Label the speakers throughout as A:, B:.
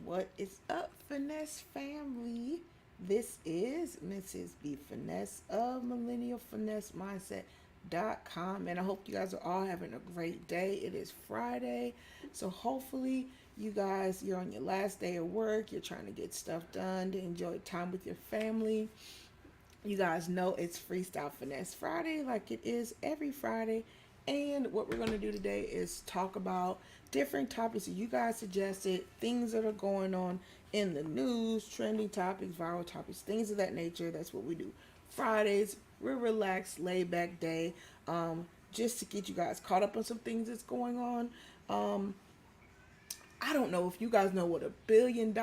A: What is up, Finesse family? This is Mrs. B Finesse of millennialfinessemindset.com, and I hope you guys are all having a great day. It is Friday, so hopefully you guys, you're on your last day of work, you're trying to get stuff done to enjoy time with your family. You guys know it's Freestyle Finesse Friday, like it is every Friday. And what we're going to do today is talk about different topics that you guys suggested, things that are going on in the news, trending topics, viral topics, things of that nature. That's what we do. Fridays, we're relaxed, laid back day, just to get you guys caught up on some things that's going on. Um, I don't know if you guys know what of $1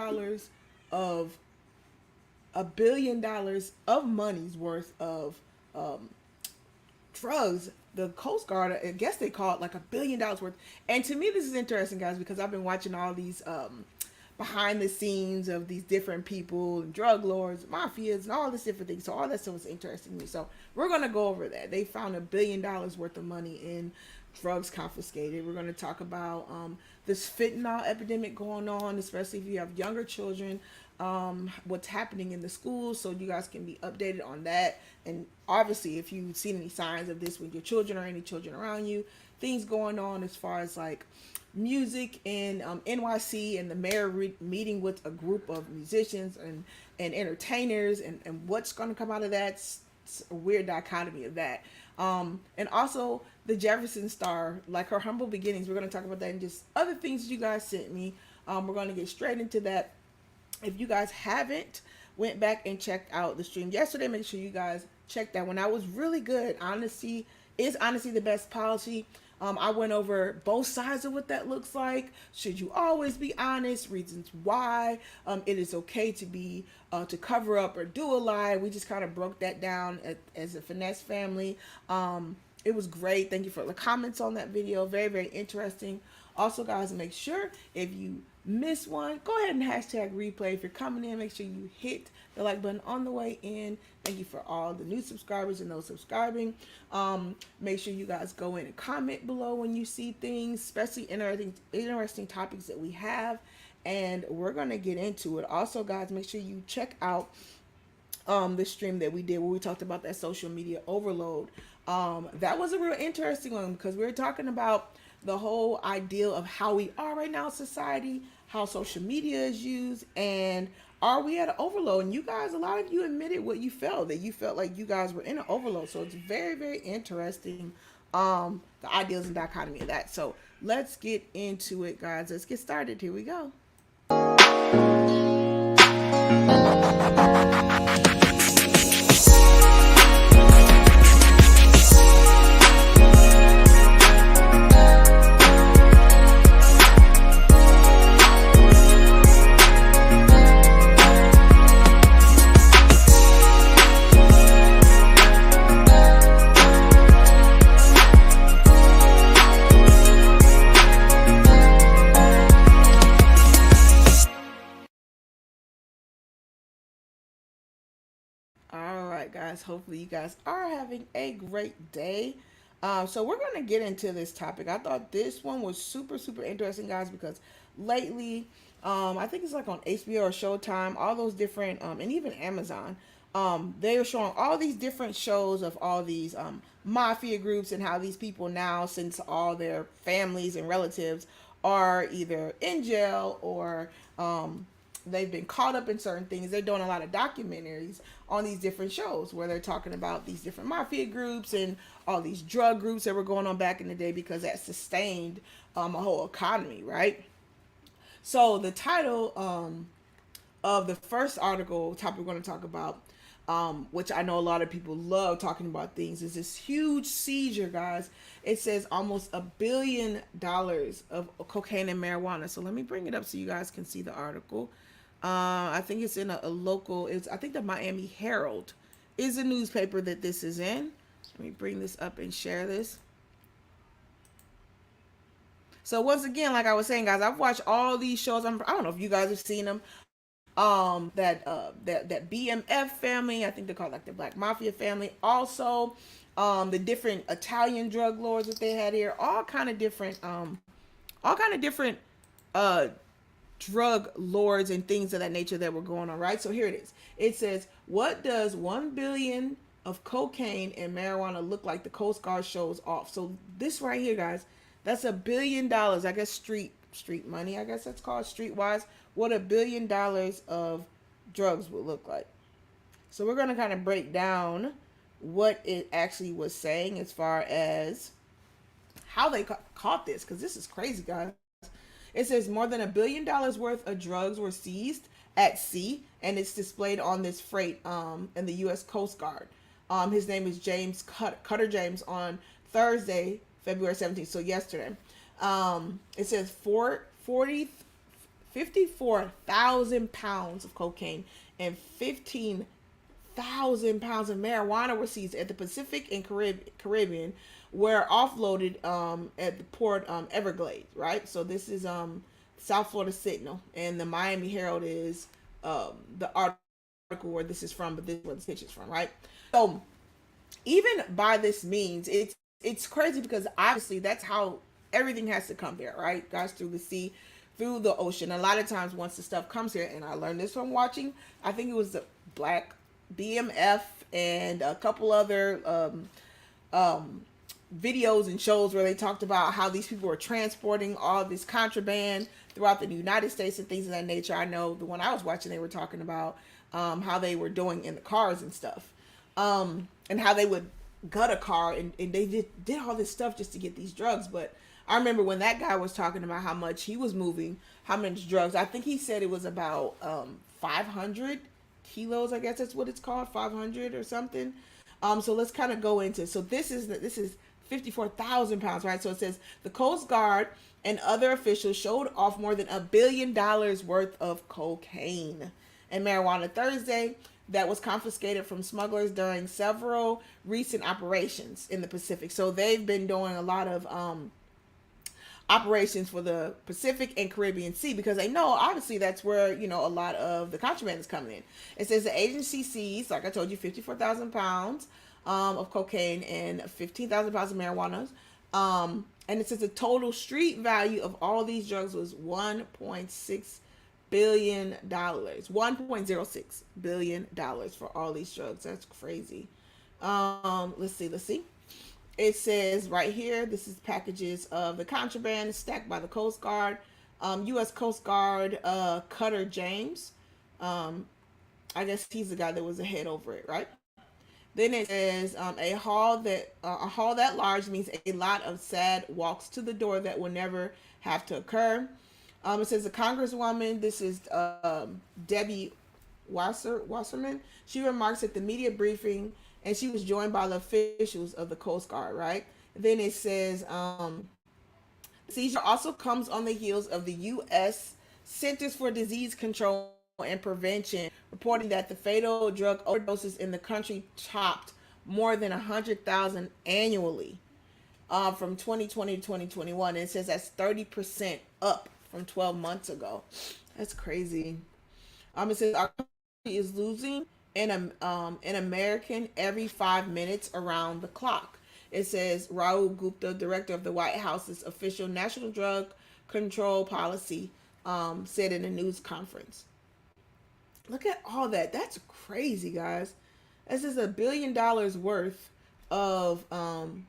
A: billion of money's worth of um, drugs. The Coast Guard, I guess they call it like $1 billion worth. And to me, this is interesting, guys, because I've been watching all these behind the scenes of these different people, and drug lords, mafias, and all this different things. So all that stuff is interesting to me. So we're gonna go over that. They found $1 billion worth of money in drugs confiscated. We're gonna talk about this fentanyl epidemic going on, especially if you have younger children. What's happening in the schools, so you guys can be updated on that. And obviously, if you've seen any signs of this with your children or any children around you, things going on as far as like music in NYC, and the mayor meeting with a group of musicians and entertainers, and what's going to come out of that. It's a weird dichotomy of that. And also the Jefferson Star, like her humble beginnings. We're going to talk about that and just other things you guys sent me. We're going to get straight into that. If you guys haven't went back and checked out the stream yesterday, make sure you guys check that one out. It was really good. Honesty is honestly the best policy. I went over both sides of what that looks like. Should you always be honest? Reasons why it is okay to be to cover up or do a lie. We just kind of broke that down as a Finesse family. It was great. Thank you for the comments on that video. Very, very interesting. Also, guys, make sure if you miss one, go ahead and hashtag replay. If you're coming in, make sure you hit the like button on the way in. Thank you for all the new subscribers and those subscribing. Make sure you guys go in and comment below when you see things, especially interesting topics that we have, and we're gonna get into it. Also, guys, make sure you check out the stream that we did where we talked about that social media overload. That was a real interesting one because we were talking about the whole ideal of how we are right now in society, how social media is used, and are we at an overload? And you guys, a lot of you admitted what you felt, that you felt like you guys were in an overload. So it's very, very interesting, the ideals and dichotomy of that. So let's get into it, guys. Let's get started. Here we go. All right, guys. Hopefully, you guys are having a great day. So we're going to get into this topic. I thought this one was super, super interesting, guys, because lately, I think it's like on HBO or Showtime, all those different, and even Amazon, they are showing all these different shows of all these mafia groups and how these people now, since all their families and relatives are either in jail or they've been caught up in certain things, they're doing a lot of documentaries on these different shows where they're talking about these different mafia groups and all these drug groups that were going on back in the day, because that sustained a whole economy, right? So the title of the first article topic we're going to talk about, which I know a lot of people love talking about things, is this huge seizure, guys. It says almost $1 billion of cocaine and marijuana. So let me bring it up so you guys can see the article. I think it's in a local, I think the Miami Herald is a newspaper that this is in. Let me bring this up and share this. So once again, like I was saying, guys, I've watched all these shows. I don't know if you guys have seen them. That BMF family, I think they're called like the Black Mafia family. Also, the different Italian drug lords that they had here, all kind of different drug lords and things of that nature that were going on, right? So here it is. It says, what does 1 billion of cocaine and marijuana look like? The Coast Guard shows off. So this right here, guys, that's $1 billion. I guess street money, I guess that's called, streetwise. What $1 billion of drugs would look like. So we're going to kind of break down what it actually was saying as far as how they caught this, because this is crazy, guys. It says more than $1 billion worth of drugs were seized at sea, and it's displayed on this freight in the U.S. Coast Guard. His name is James Cutter James on Thursday, February 17th, so yesterday. It says 54,000 pounds of cocaine and 15,000 pounds of marijuana were seized at the Pacific and Caribbean, were offloaded at the port Everglades, right? So this is South Florida Signal, and the Miami Herald is the article where this is from, but this is where the picture is from, right? So even by this means, it's crazy, because obviously that's how everything has to come here, right, guys? Through the sea, through the ocean. A lot of times once the stuff comes here, and I learned this from watching, I think it was the Black BMF and a couple other videos and shows where they talked about how these people were transporting all this contraband throughout the United States and things of that nature. I know the one I was watching, they were talking about how they were doing in the cars and stuff, and how they would gut a car, and they did all this stuff just to get these drugs. But I remember when that guy was talking about how much he was moving, how much drugs. I think he said it was about 500 kilos. I guess that's what it's called, 500 or something. So let's kind of go into. So this is 54,000 pounds, right? So it says the Coast Guard and other officials showed off more than $1 billion worth of cocaine and marijuana Thursday that was confiscated from smugglers during several recent operations in the Pacific. So they've been doing a lot of operations for the Pacific and Caribbean Sea, because they know obviously that's where, a lot of the contraband is coming in. It says the agency seized, like I told you, 54,000 pounds of cocaine and 15,000 pounds of marijuana. And it says the total street value of all these drugs was $1.6 billion. $1.06 billion for all these drugs. That's crazy. Let's see. It says right here, this is packages of the contraband stacked by the Coast Guard. U.S. Coast Guard Cutter James. I guess he's the guy that was the head over it, right? Then it says a haul that large means a lot of sad walks to the door that will never have to occur. It says a congresswoman, this is Debbie Wasserman. She remarks at the media briefing, and she was joined by the officials of the Coast Guard, right? Then it says seizure also comes on the heels of the U.S. Centers for Disease Control and Prevention reporting that the fatal drug overdoses in the country topped more than 100,000 annually from 2020 to 2021. And it says that's 30% up from 12 months ago. That's crazy. It says our country is losing an American every 5 minutes around the clock. It says Rahul Gupta, director of the White House's official National Drug Control Policy, said in a news conference. Look at all that. That's crazy, guys. This is $1 billion worth of $1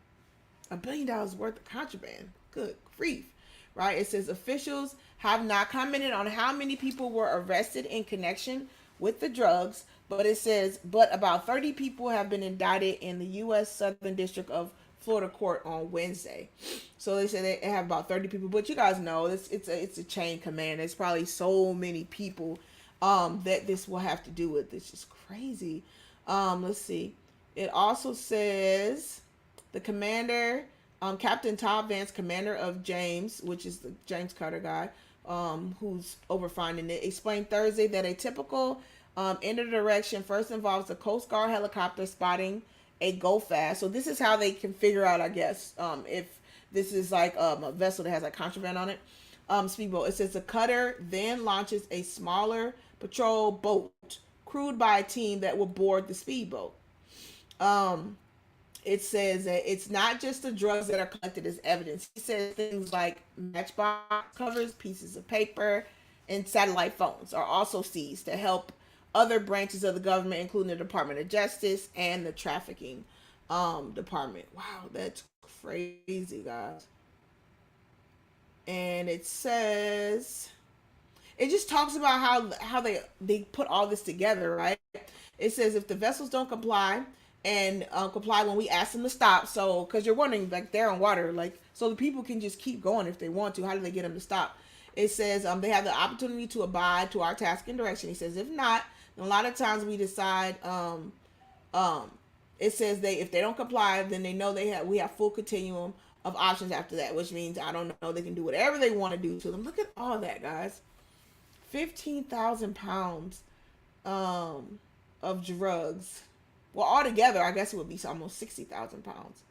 A: billion worth of contraband. Good grief. Right? It says officials have not commented on how many people were arrested in connection with the drugs, but it says, but about 30 people have been indicted in the U.S. Southern District of Florida court on Wednesday. So they said they have about 30 people, but you guys know it's a chain command. There's probably so many people that this will have to do with. It's just crazy. Let's see. It also says the commander, Captain Todd Vance, commander of James, which is the James Carter guy, who's overfinding it, explained Thursday that a typical interdirection first involves a Coast Guard helicopter spotting a go fast. So this is how they can figure out, I guess, if this is like a vessel that has like contraband on it. Speedboat. It says the cutter then launches a smaller patrol boat crewed by a team that will board the speedboat. It says that it's not just the drugs that are collected as evidence. He says things like matchbox covers, pieces of paper, and satellite phones are also seized to help other branches of the government, including the Department of Justice and the Trafficking Department. Wow, that's crazy, guys. And it says it just talks about how they put all this together, right? It says if the vessels don't comply and comply when we ask them to stop, so because you're wondering, like, they're on water, like, so the people can just keep going if they want to. How do they get them to stop? It says they have the opportunity to abide to our task and direction. He says if not, a lot of times we decide um, it says they if they don't comply, then they know we have full continuum of options after that, which means I don't know, they can do whatever they want to do to them. Look at all that, guys. 15,000 pounds of drugs. Well, altogether, I guess it would be almost 60,000 pounds.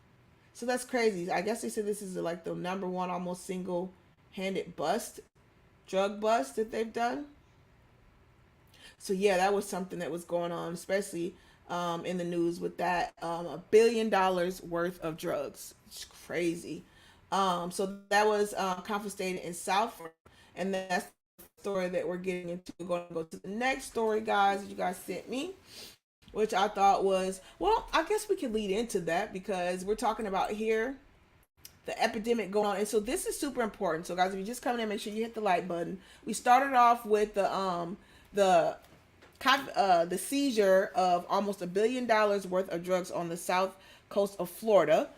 A: So that's crazy. I guess they said this is like the number one almost single-handed drug bust that they've done. So yeah, that was something that was going on, especially in the news with that $1 billion worth of drugs. It's crazy. So that was confiscated in South, and that's the story that we're getting into. We're going to go to the next story, guys, that you guys sent me, which I thought was, well, I guess we could lead into that because we're talking about here the epidemic going on. And so this is super important. So guys, if you just come in, make sure you hit the like button. We started off with the the seizure of almost $1 billion worth of drugs on the south coast of Florida.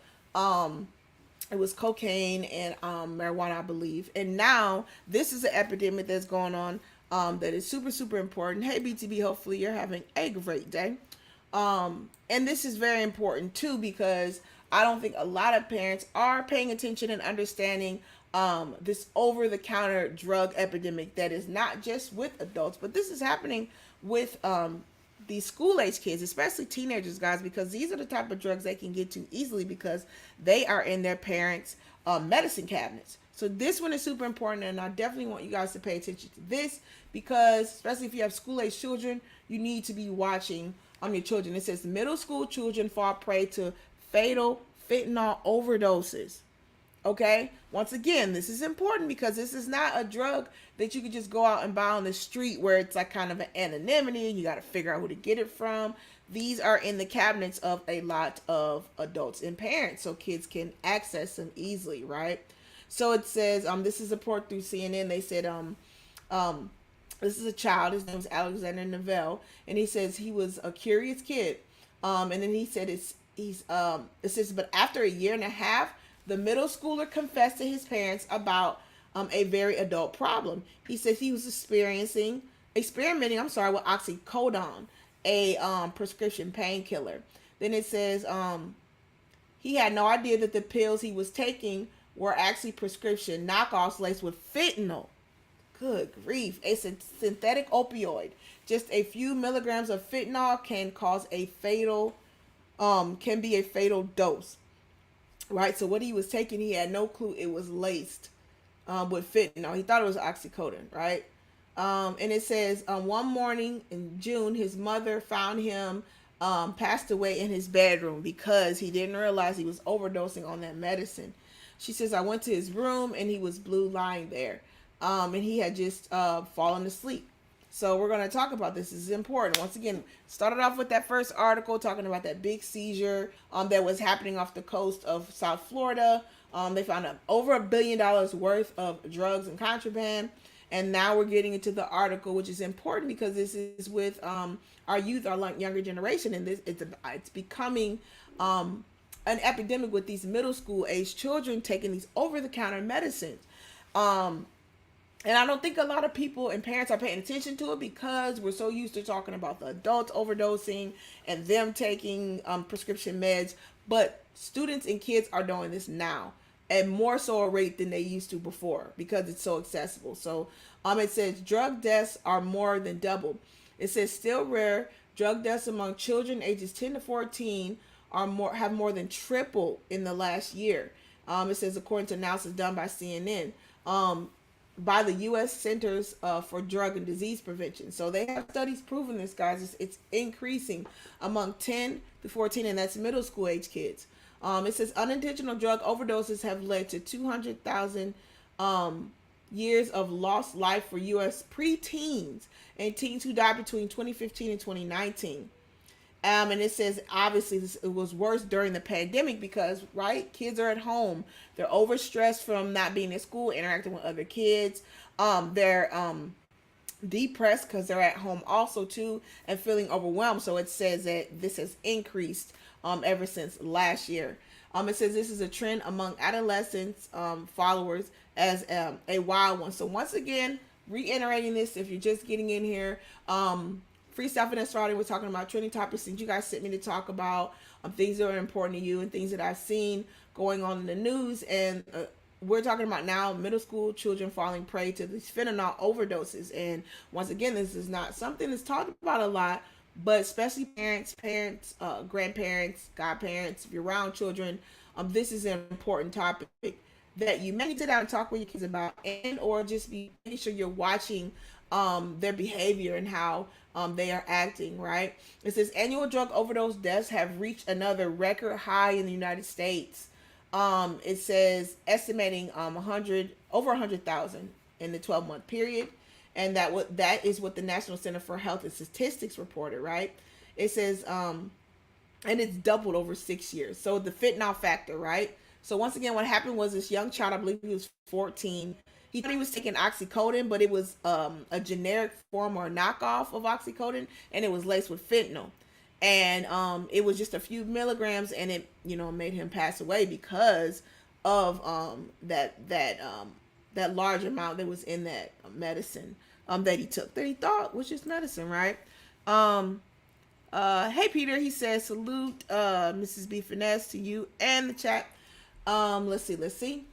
A: It was cocaine and marijuana, I believe. And now this is an epidemic that's going on that is super, super important. Hey, BTB, hopefully you're having a great day. And this is very important too because I don't think a lot of parents are paying attention and understanding this over-the-counter drug epidemic that is not just with adults, but this is happening with these school-age kids, especially teenagers, guys, because these are the type of drugs they can get to easily because they are in their parents' medicine cabinets. So this one is super important, and I definitely want you guys to pay attention to this because, especially if you have school-age children, you need to be watching your children. It says middle school children fall prey to fatal fentanyl overdoses. Okay, once again, this is important because this is not a drug that you can just go out and buy on the street where it's like kind of an anonymity and you got to figure out who to get it from. These are in the cabinets of a lot of adults and parents, so kids can access them easily, right? So it says this is a report through CNN. They said this is a child, his name is Alexander Neville, and he says he was a curious kid, and then he said it says but after a year and a half, the middle schooler confessed to his parents about a very adult problem. He says he was experimenting, with oxycodone, a prescription painkiller. Then it says he had no idea that the pills he was taking were actually prescription knockoffs laced with fentanyl. Good grief. A synthetic opioid. Just a few milligrams of fentanyl can be a fatal dose. Right, so what he was taking, he had no clue it was laced with fentanyl. He thought it was oxycodone, right? And it says one morning in June, his mother found him passed away in his bedroom because he didn't realize he was overdosing on that medicine. She says, I went to his room and he was blue lying there. And he had just fallen asleep. So we're going to talk about this. This is important. Once again, started off with that first article talking about that big seizure that was happening off the coast of South Florida. They found over $1 billion worth of drugs and contraband. And now we're getting into the article, which is important because this is with our youth, our younger generation. And it's becoming an epidemic with these middle school age children taking these over-the-counter medicines. And I don't think a lot of people and parents are paying attention to it because we're so used to talking about the adults overdosing and them taking prescription meds. But students and kids are doing this now at more so a rate than they used to before because it's so accessible. So it says drug deaths are more than double. It says still rare, drug deaths among children ages 10 to 14 have more than tripled in the last year. It says according to analysis done by CNN. By the U.S. Centers for Drug and Disease Prevention. So they have studies proving this, guys. It's increasing among 10 to 14, and that's middle school age kids. It says unintentional drug overdoses have led to 200,000 years of lost life for U.S. preteens and teens who died between 2015 and 2019. And it says obviously it was worse during the pandemic because, right, kids are at home, they're overstressed from not being in school, interacting with other kids. They're depressed because they're at home also too, and feeling overwhelmed. So it says that this has increased ever since last year. It says this is a trend among adolescents followers as a wild one. So once again, reiterating this, if you're just getting in here, Freestyle Finesse Friday, we're talking about trending topics that you guys sent me to talk about, things that are important to you and things that I've seen going on in the news. And we're talking about now middle school children falling prey to these fentanyl overdoses. And once again, this is not something that's talked about a lot, but especially parents, grandparents, godparents, if you're around children, this is an important topic that you may sit down and talk with your kids about, and or just be making sure you're watching their behavior and how they are acting, right? It says annual drug overdose deaths have reached another record high in the United States. It says estimating 100,000 in the 12-month period, and that is what the National Center for Health and Statistics reported, right? It says and it's doubled over 6 years. So the fentanyl factor, right? So once again, what happened was this young child, I believe he was 14. He thought he was taking oxycodone, but it was a generic form or a knockoff of oxycodone, and it was laced with fentanyl. And it was just a few milligrams, and it made him pass away because of that large amount that was in that medicine that he took, that he thought was just medicine, right? Hey Peter, he says salute Mrs. B Finesse to you and the chat. Let's see.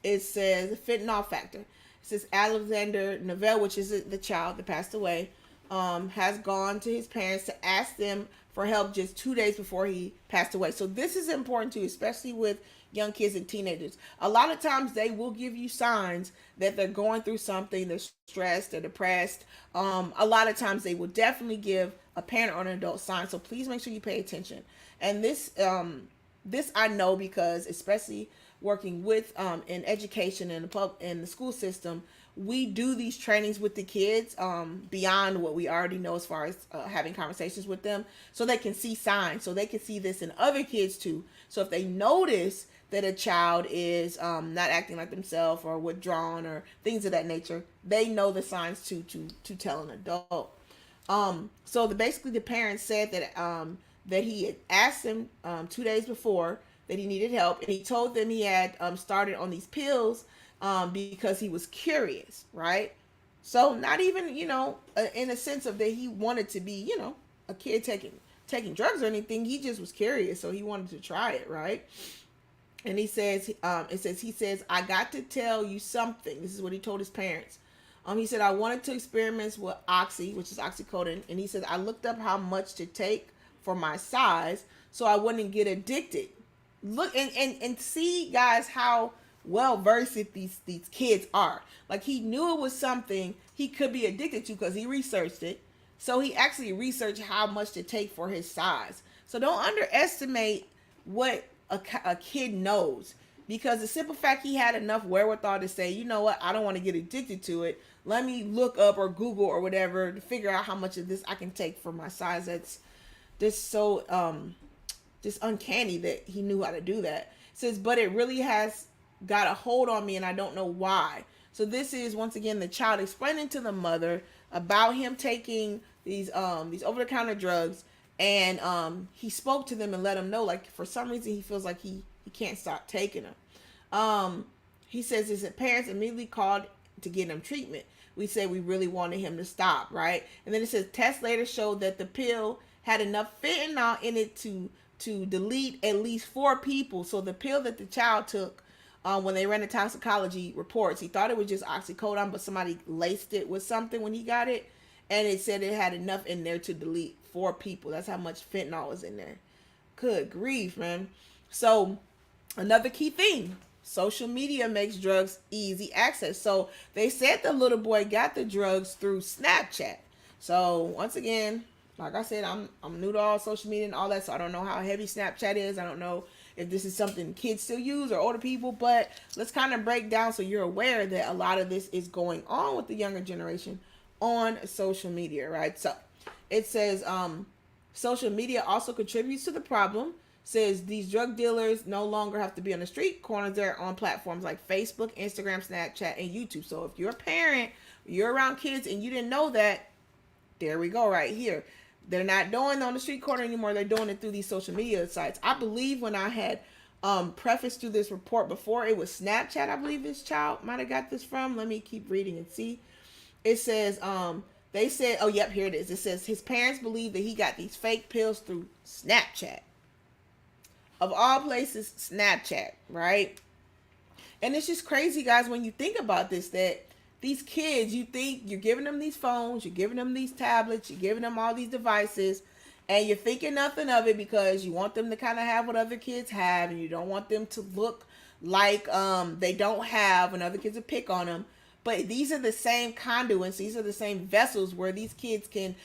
A: It says the fentanyl factor. It says Alexander Novell, which is the child that passed away, has gone to his parents to ask them for help just 2 days before he passed away. So this is important too, especially with young kids and teenagers. A lot of times they will give you signs that they're going through something, they're stressed, they're depressed. A lot of times they will definitely give a parent or an adult sign. So please make sure you pay attention. And this I know because, especially working with in education and the school system, we do these trainings with the kids beyond what we already know as far as having conversations with them, so they can see signs, so they can see this in other kids too. So if they notice that a child is not acting like themselves or withdrawn or things of that nature, they know the signs to tell an adult. So basically the parents said that he had asked them 2 days before that he needed help, and he told them he had started on these pills because he was curious, right? So not even in a sense of that he wanted to be a kid taking drugs or anything. He just was curious, so he wanted to try it, right? And he says he says I got to tell you something. This is what he told his parents. He said I wanted to experiment with oxy, which is oxycodone, and he says I looked up how much to take for my size so I wouldn't get addicted. Look and see, guys, how well versed these kids are. Like, he knew it was something he could be addicted to because he researched it. So he actually researched how much to take for his size. So don't underestimate what a kid knows, because the simple fact he had enough wherewithal to say, you know what, I don't want to get addicted to it. Let me look up or Google or whatever to figure out how much of this I can take for my size. That's just so just uncanny that he knew how to do that. It says, but it really has got a hold on me and I don't know why. So this is once again the child explaining to the mother about him taking these over-the-counter drugs, and he spoke to them and let them know, like, for some reason he feels like he can't stop taking them. He says his parents immediately called to get him treatment. We said we really wanted him to stop, right? And then it says tests later showed that the pill had enough fentanyl in it to delete at least 4 people. So the pill that the child took when they ran the toxicology reports, he thought it was just oxycodone, but somebody laced it with something when he got it, and it said it had enough in there to delete 4 people. That's how much fentanyl is in there. Good grief, man. So another key thing, social media makes drugs easy access. So they said the little boy got the drugs through Snapchat. So once again, like I said, I'm new to all social media and all that, so I don't know how heavy Snapchat is. I don't know if this is something kids still use or older people, but let's kind of break down so you're aware that a lot of this is going on with the younger generation on social media, right? So it says social media also contributes to the problem. Says these drug dealers no longer have to be on the street corners. They're on platforms like Facebook, Instagram, Snapchat, and YouTube. So if you're a parent, you're around kids and you didn't know that, there we go right here. They're not doing it on the street corner anymore. They're doing it through these social media sites. I believe when I had prefaced through this report before, it was Snapchat, I believe this child might have got this from. Let me keep reading and see. It says, they said, oh, yep, here it is. It says his parents believe that he got these fake pills through Snapchat. Of all places, Snapchat, right? And it's just crazy, guys, when you think about this, that these kids, you think you're giving them these phones, you're giving them these tablets, you're giving them all these devices, and you're thinking nothing of it because you want them to kind of have what other kids have, and you don't want them to look like they don't have when other kids will pick on them. But these are the same conduits, these are the same vessels where these kids can,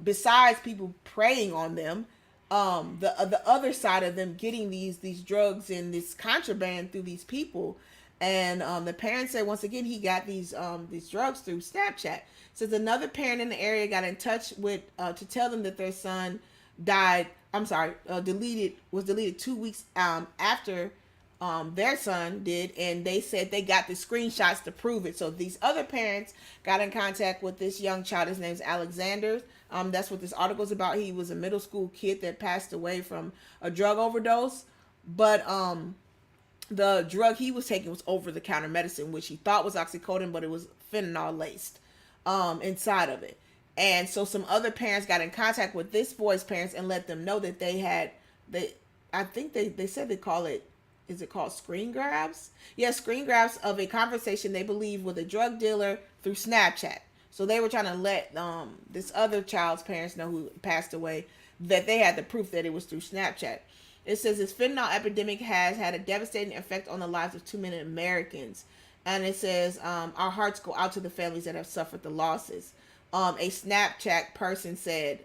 A: besides people preying on them, the other side of them getting these drugs and this contraband through these people. And the parents said once again he got these drugs through Snapchat. Says another parent in the area got in touch with to tell them that their son died. Was deleted 2 weeks after their son did, and they said they got the screenshots to prove it. So these other parents got in contact with this young child. His name's Alexander. That's what this article is about. He was a middle school kid that passed away from a drug overdose, but the drug he was taking was over-the-counter medicine, which he thought was oxycodone, but it was fentanyl laced inside of it. And so some other parents got in contact with this boy's parents and let them know that I think they said they call it, is it called screen grabs? Yeah, screen grabs of a conversation they believe with a drug dealer through Snapchat. So they were trying to let this other child's parents know, who passed away, that they had the proof that it was through Snapchat. It says this fentanyl epidemic has had a devastating effect on the lives of 2 million Americans. And it says, our hearts go out to the families that have suffered the losses. A Snapchat person said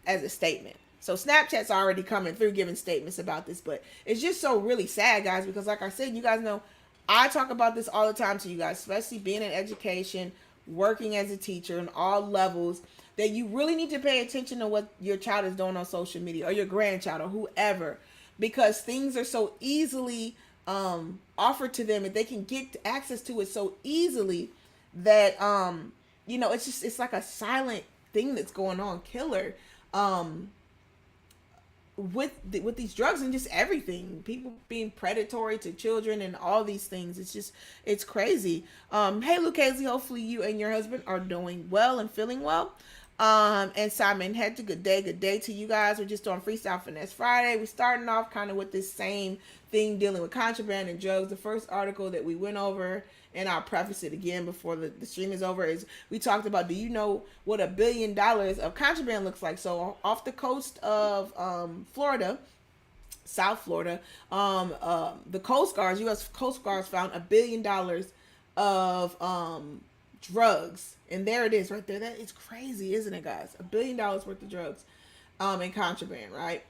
A: as a statement. So Snapchat's already coming through giving statements about this. But it's just so really sad, guys, because like I said, you guys know, I talk about this all the time to you guys, especially being in education, working as a teacher in all levels, that you really need to pay attention to what your child is doing on social media, or your grandchild, or whoever, because things are so easily offered to them, and they can get access to it so easily that it's like a silent thing that's going on, killer, with these drugs and just everything, people being predatory to children and all these things. It's crazy. Hey Lucchese, hopefully you and your husband are doing well and feeling well. And Simon Hedge, good day to you guys. We're just doing Freestyle Finesse Friday. We're starting off kind of with this same thing, dealing with contraband and drugs. The first article that we went over, and I'll preface it again before the stream is over, is we talked about, do you know what $1 billion of contraband looks like? So off the coast of Florida, South Florida, the Coast Guards, U.S. Coast Guards found $1 billion of drugs. And there it is right there. That is crazy, isn't it, guys? $1 billion worth of drugs and contraband, right?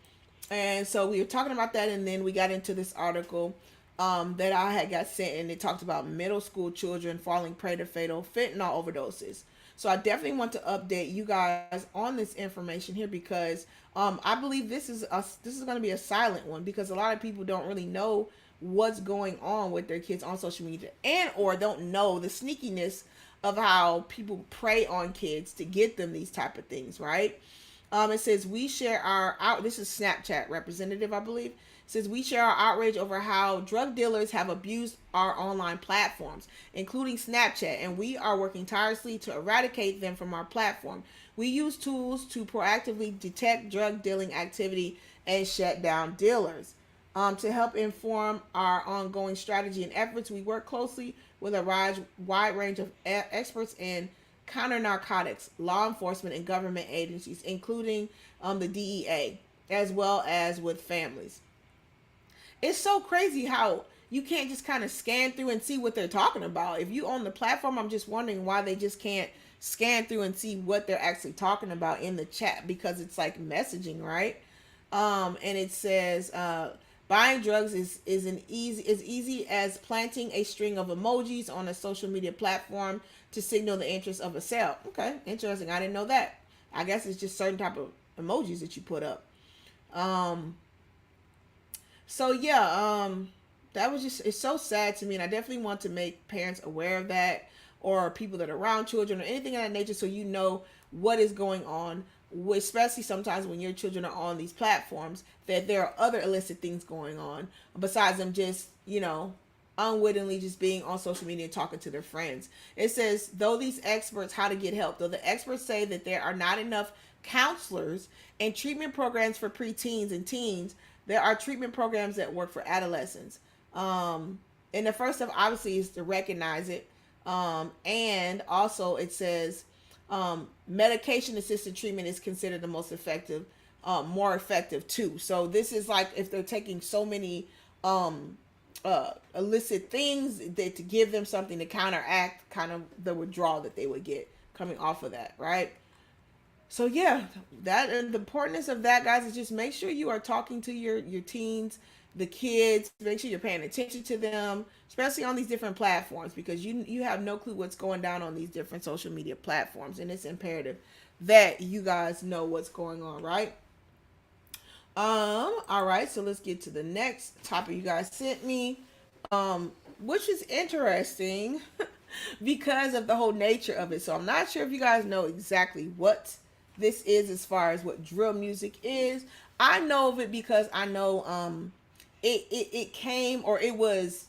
A: And so we were talking about that, and then we got into this article that I had got sent, and it talked about middle school children falling prey to fatal fentanyl overdoses. So I definitely want to update you guys on this information here, because I believe this is going to be a silent one, because a lot of people don't really know what's going on with their kids on social media, and or don't know the sneakiness of how people prey on kids to get them these type of things, right? It says we share this is Snapchat representative, I believe. It says we share our outrage over how drug dealers have abused our online platforms, including Snapchat, and we are working tirelessly to eradicate them from our platform. We use tools to proactively detect drug dealing activity and shut down dealers. To help inform our ongoing strategy and efforts, we work closely with a wide range of experts in counter narcotics, law enforcement, and government agencies, including the DEA, as well as with families. It's so crazy how you can't just kind of scan through and see what they're talking about. If you own the platform, I'm just wondering why they just can't scan through and see what they're actually talking about in the chat, because it's like messaging, right? And it says, Buying drugs is easy as planting a string of emojis on a social media platform to signal the interest of a sale. Okay, interesting. I didn't know that. I guess it's just certain type of emojis that you put up. Um, so yeah, that was just, it's so sad to me, and I definitely want to make parents aware of that, or people that are around children or anything of that nature, so you know what is going on, especially sometimes when your children are on these platforms, that there are other illicit things going on besides them just, unwittingly just being on social media and talking to their friends. It says, though these experts, how to get help, though the experts say that there are not enough counselors and treatment programs for preteens and teens, there are treatment programs that work for adolescents. And the first step obviously is to recognize it. And also it says, medication assisted treatment is considered the most effective, more effective too. So this is like if they're taking so many illicit things, that to give them something to counteract kind of the withdrawal that they would get coming off of that, right? So yeah, that, and the importance of that, guys, is just make sure you are talking to your teens, the kids. Make sure you're paying attention to them, especially on these different platforms, because you have no clue what's going down on these different social media platforms, and it's imperative that you guys know what's going on, right? All right, so let's get to the next topic you guys sent me, which is interesting because of the whole nature of it. So I'm not sure if you guys know exactly what this is as far as what drill music is. I know of it because I know it came, or it was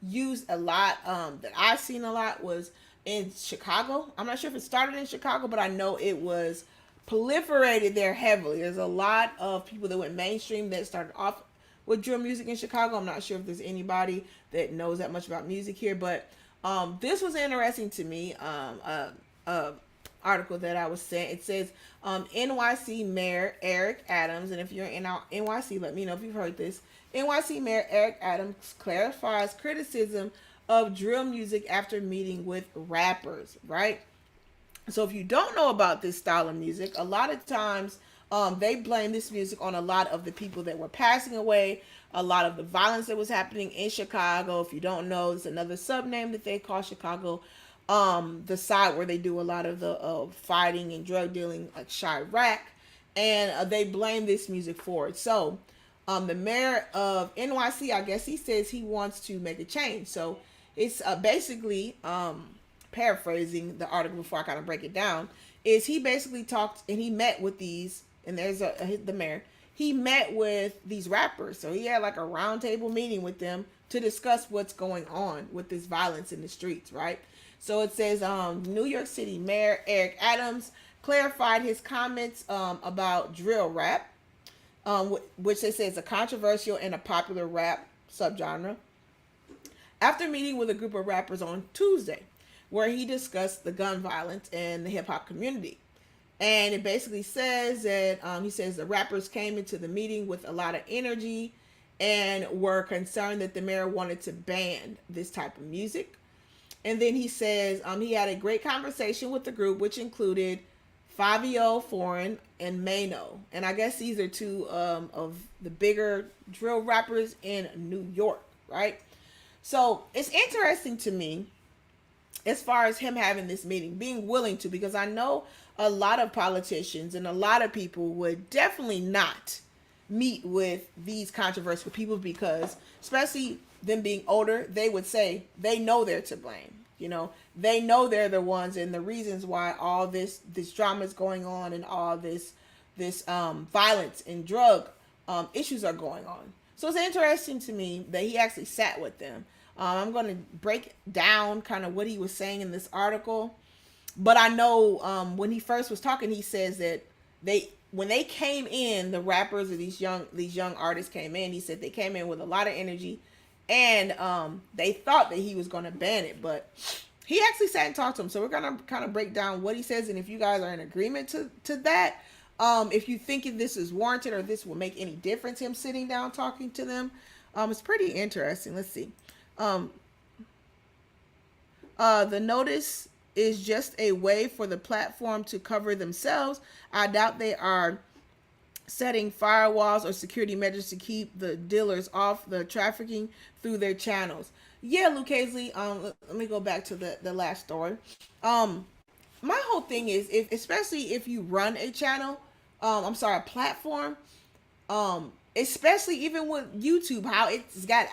A: used a lot, that I've seen a lot was in Chicago. I'm not sure if it started in Chicago, but I know it was proliferated there heavily. There's a lot of people that went mainstream that started off with drill music in Chicago. I'm not sure if there's anybody that knows that much about music here, but this was interesting to me. Article that I was sent. It says, NYC Mayor Eric Adams, and if you're in our NYC, let me know if you've heard this. NYC Mayor Eric Adams clarifies criticism of drill music after meeting with rappers, right? So if you don't know about this style of music, a lot of times they blame this music on a lot of the people that were passing away, a lot of the violence that was happening in Chicago. If you don't know, it's another subname that they call Chicago, the side where they do a lot of the fighting and drug dealing, like Chirac, and they blame this music for it. So the mayor of NYC, I guess he says he wants to make a change. So it's basically, paraphrasing the article before I kind of break it down, is he basically talked and he met with these, and there's the mayor, he met with these rappers. So he had like a roundtable meeting with them to discuss what's going on with this violence in the streets, right? So it says, New York City Mayor Eric Adams clarified his comments about drill rap, which they say is a controversial and a popular rap subgenre, after meeting with a group of rappers on Tuesday, where he discussed the gun violence in the hip hop community. And it basically says that he says the rappers came into the meeting with a lot of energy and were concerned that the mayor wanted to ban this type of music. And then he says he had a great conversation with the group, which included Fabio Foreign and Mano. And I guess these are two of the bigger drill rappers in New York, right? So it's interesting to me as far as him having this meeting, being willing to, because I know a lot of politicians and a lot of people would definitely not meet with these controversial people, because especially them being older, they would say they know they're to blame. They know they're the ones and the reasons why all this drama is going on, and all this violence and drug issues are going on. So it's interesting to me that he actually sat with them. I'm going to break down kind of what he was saying in this article. But I know when he first was talking, he says that when they came in, the rappers or these young artists came in, he said they came in with a lot of energy, and they thought that he was going to ban it, but he actually sat and talked to them. So we're going to kind of break down what he says, and if you guys are in agreement to that, if you think this is warranted or this will make any difference, him sitting down talking to them, it's pretty interesting. Let's see. The notice is just a way for the platform to cover themselves. I doubt they are setting firewalls or security measures to keep the dealers off the trafficking through their channels. Yeah, Lucchese, let me go back to the last story. Um, my whole thing is, if especially if you run a channel, I'm sorry, a platform, especially even with YouTube, how it's got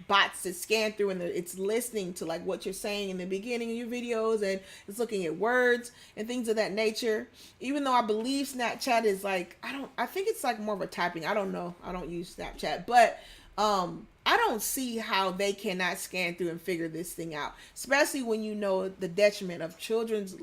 A: bots that scan through and it's listening to like what you're saying in the beginning of your videos, and it's looking at words and things of that nature. Even though I believe Snapchat is like, I think it's like more of a typing, I don't know, I don't use Snapchat, but I don't see how they cannot scan through and figure this thing out, especially when you know the detriment of children's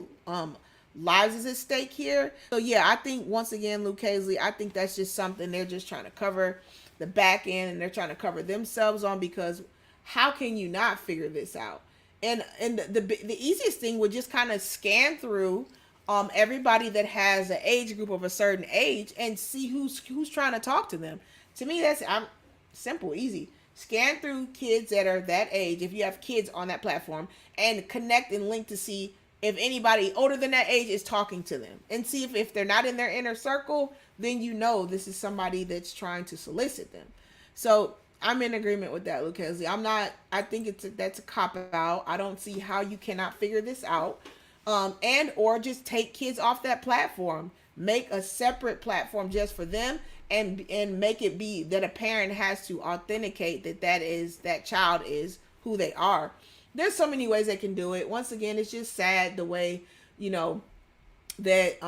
A: lives is at stake here. So yeah, I think once again, Lucchese, I think that's just something they're just trying to cover the back end, and they're trying to cover themselves on, because how can you not figure this out? And the easiest thing would just kind of scan through everybody that has an age group of a certain age and see who's trying to talk to them. To me, that's simple, easy. Scan through kids that are that age, if you have kids on that platform, and connect and link to see if anybody older than that age is talking to them, and see if they're not in their inner circle, then you know this is somebody that's trying to solicit them. So I'm in agreement with that, Lucchese. I think that's a cop out. I don't see how you cannot figure this out. And or just take kids off that platform, make a separate platform just for them, and make it be that a parent has to authenticate that child is who they are. There's so many ways they can do it. Once again, it's just sad the way, you know, that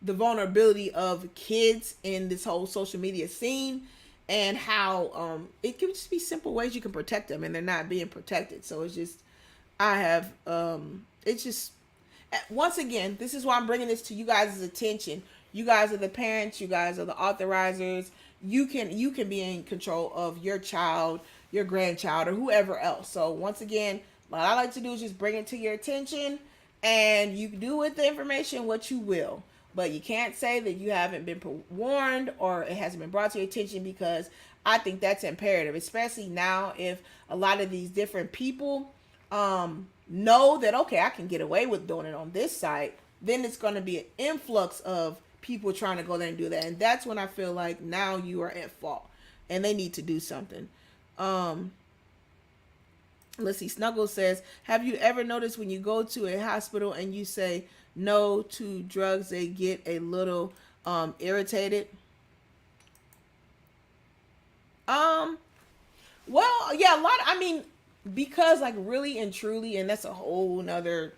A: the vulnerability of kids in this whole social media scene, and how it can just be simple ways you can protect them and they're not being protected. So it's just, I have it's just, once again, this is why I'm bringing this to you guys' attention. You guys are the parents, you guys are the authorizers. You can be in control of your child, your grandchild, or whoever else. So once again, what I like to do is just bring it to your attention, and you can do with the information what you will. But you can't say that you haven't been warned or it hasn't been brought to your attention, because I think that's imperative, especially now if a lot of these different people know that, okay, I can get away with doing it on this site. Then it's going to be an influx of people trying to go there and do that, and that's when I feel like now you are at fault and they need to do something. Let's see, Snuggles says, have you ever noticed when you go to a hospital and you say no to drugs, they get a little irritated? Well, yeah, a lot, I mean, because like really and truly, and that's a whole nother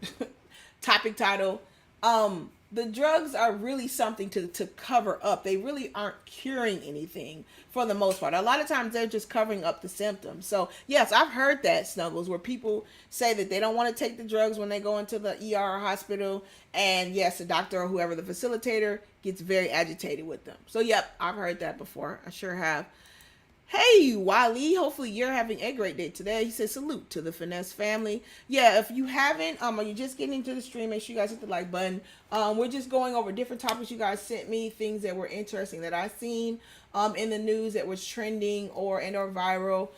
A: topic title, the drugs are really something to cover up. They really aren't curing anything for the most part. A lot of times they're just covering up the symptoms. So yes, I've heard that, Snuggles, where people say that they don't want to take the drugs when they go into the ER or hospital, and yes, the doctor or whoever the facilitator gets very agitated with them. So yep, I've heard that before. I sure have. Hey, Wally, hopefully you're having a great day today. He says, salute to the Finesse family. Yeah, if you haven't, or you're just getting into the stream, make sure you guys hit the like button. We're just going over different topics you guys sent me, things that were interesting that I seen in the news that was trending or viral.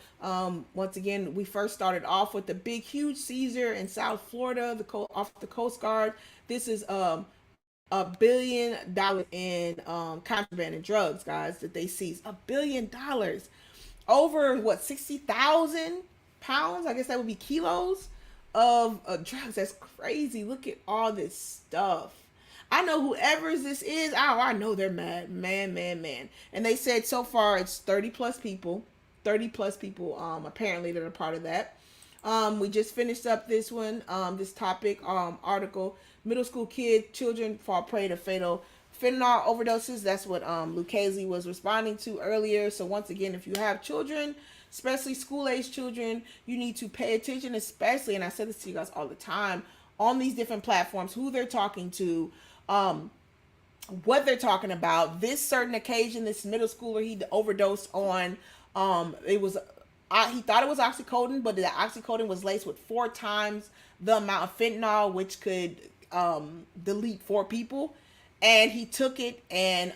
A: Once again, we first started off with the big, huge seizure in South Florida, off the Coast Guard. This is $1 billion in contraband and drugs, guys, that they seized. $1 billion. Over what, 60,000 pounds? I guess that would be kilos of drugs. That's crazy. Look at all this stuff. I know whoever's this is, I know they're mad. Man. And they said so far it's 30 plus people. 30 plus people apparently that are part of that. We just finished up this one, this topic, article. Middle school children fall prey to fatal fentanyl overdoses. That's what Lucchese was responding to earlier. So once again, if you have children, especially school-age children, you need to pay attention, especially, and I said this to you guys all the time, on these different platforms, who they're talking to, what they're talking about. This certain occasion, this middle schooler, he overdosed on, it was, he thought it was oxycodone, but the oxycodone was laced with 4 times the amount of fentanyl, which could delete 4 people. And he took it, and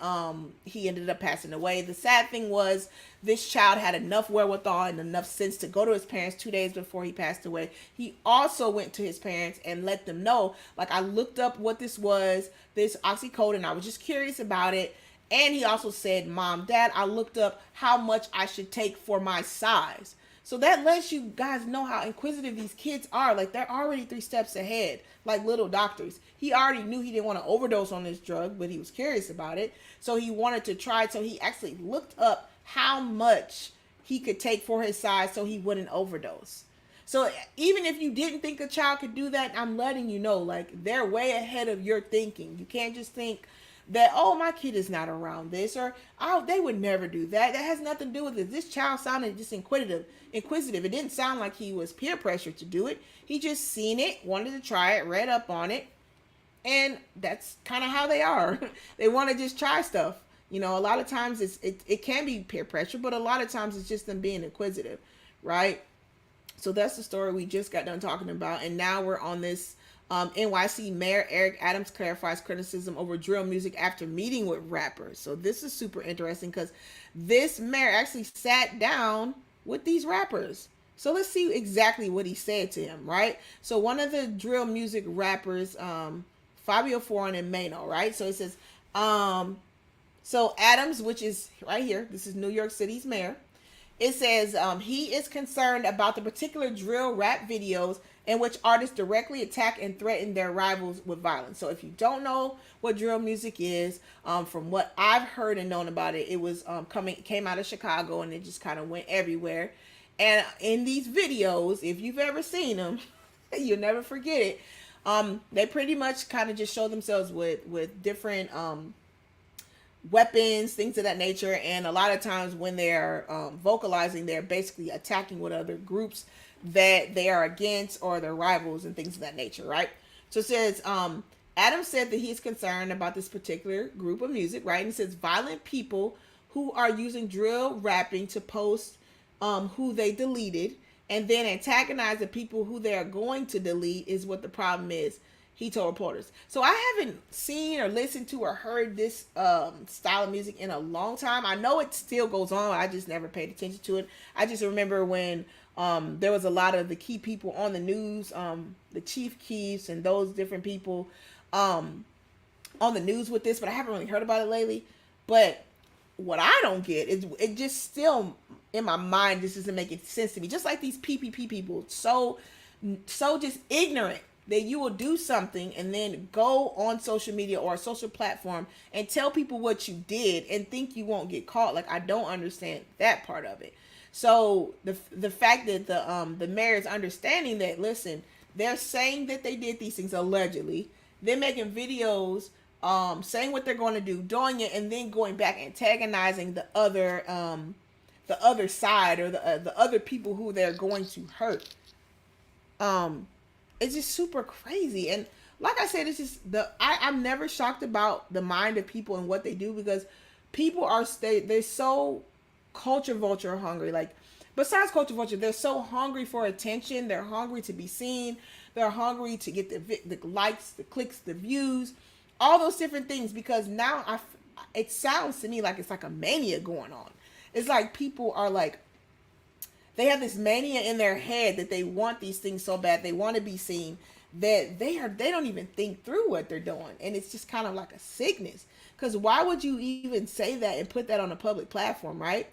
A: he ended up passing away. The sad thing was, this child had enough wherewithal and enough sense to go to his parents 2 days before he passed away. He also went to his parents and let them know, like, I looked up what this was, this oxycodone. I was just curious about it, And he also said, Mom, Dad, I looked up how much I should take for my size. So that lets you guys know how inquisitive these kids are. Like, they're already 3 steps ahead, like little doctors. He already knew he didn't want to overdose on this drug, but he was curious about it. So he wanted to try it. So he actually looked up how much he could take for his size so he wouldn't overdose. So even if you didn't think a child could do that, I'm letting you know, like, they're way ahead of your thinking. You can't just think that, oh, my kid is not around this, or, oh, they would never do that. That has nothing to do with it. This child sounded just inquisitive. It didn't sound like he was peer pressured to do it. He just seen it, wanted to try it, read up on it, and that's kind of how they are. They want to just try stuff. You know, a lot of times it can be peer pressure, but a lot of times it's just them being inquisitive, right? So that's the story we just got done talking about. And now we're on this NYC Mayor Eric Adams clarifies criticism over drill music after meeting with rappers. So this is super interesting because this mayor actually sat down with these rappers. So let's see exactly what he said to him, right? So one of the drill music rappers, Fabio Foreign and Mano, right? So it says, so Adams, which is right here, this is New York City's mayor. It says he is concerned about the particular drill rap videos in which artists directly attack and threaten their rivals with violence. So if you don't know what drill music is, from what I've heard and known about it, it was came out of Chicago, and it just kind of went everywhere. And in these videos, if you've ever seen them, you'll never forget it. They pretty much kind of just show themselves with different weapons, things of that nature, and a lot of times when they're vocalizing, they're basically attacking what other groups that they are against or their rivals and things of that nature, right? So it says Adam said that he's concerned about this particular group of music, right? And it says violent people who are using drill rapping to post who they deleted and then antagonize the people who they are going to delete is what the problem is, he told reporters. So I haven't seen or listened to or heard this style of music in a long time. I know it still goes on. I just never paid attention to it. I just remember when there was a lot of the key people on the news, the Chief Keefs and those different people on the news with this, but I haven't really heard about it lately. But what I don't get is it just still in my mind, this isn't making sense to me. Just like these PPP people, so just ignorant that you will do something and then go on social media or a social platform and tell people what you did and think you won't get caught. Like, I don't understand that part of it. So the fact that the mayor is understanding that, listen, they're saying that they did these things allegedly. They're making videos saying what they're going to do, doing it, and then going back antagonizing the other side or the other people who they're going to hurt. It's just super crazy. And like I said, it's just I'm never shocked about the mind of people and what they do, because people they're so culture vulture hungry. Like, besides culture vulture, they're so hungry for attention. They're hungry to be seen. They're hungry to get the likes, the clicks, the views, all those different things, because now it sounds to me like it's like a mania going on. It's like people are like, they have this mania in their head that they want these things so bad. They want to be seen, that they don't even think through what they're doing. And it's just kind of like a sickness. Because why would you even say that and put that on a public platform, right?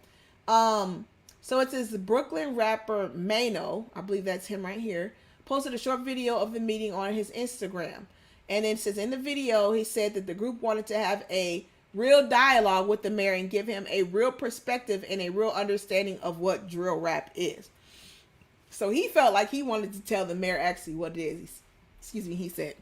A: So it says the Brooklyn rapper Mano, I believe that's him right here, posted a short video of the meeting on his Instagram. And then it says in the video, he said that the group wanted to have a real dialogue with the mayor and give him a real perspective and a real understanding of what drill rap is. So he felt like he wanted to tell the mayor actually what it is. He said.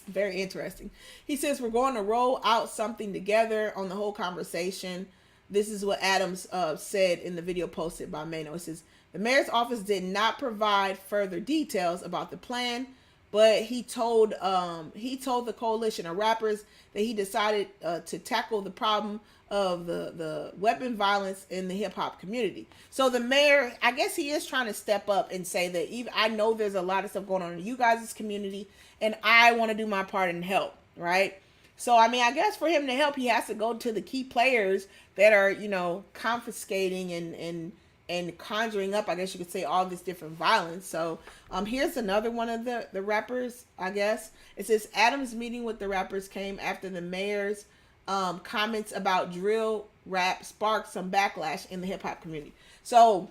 A: Very interesting. He says, we're going to roll out something together on the whole conversation. This is what Adams said in the video posted by Mano. It says, the mayor's office did not provide further details about the plan, but he told the coalition of rappers that he decided to tackle the problem of the weapon violence in the hip hop community. So the mayor, I guess he is trying to step up and say that even I know there's a lot of stuff going on in you guys' community, and I want to do my part and help, right? So, I mean, I guess for him to help, he has to go to the key players that are, confiscating and conjuring up, I guess you could say, all this different violence. So here's another one of the rappers, I guess. It says Adams' meeting with the rappers came after the mayor's comments about drill rap sparked some backlash in the hip hop community. So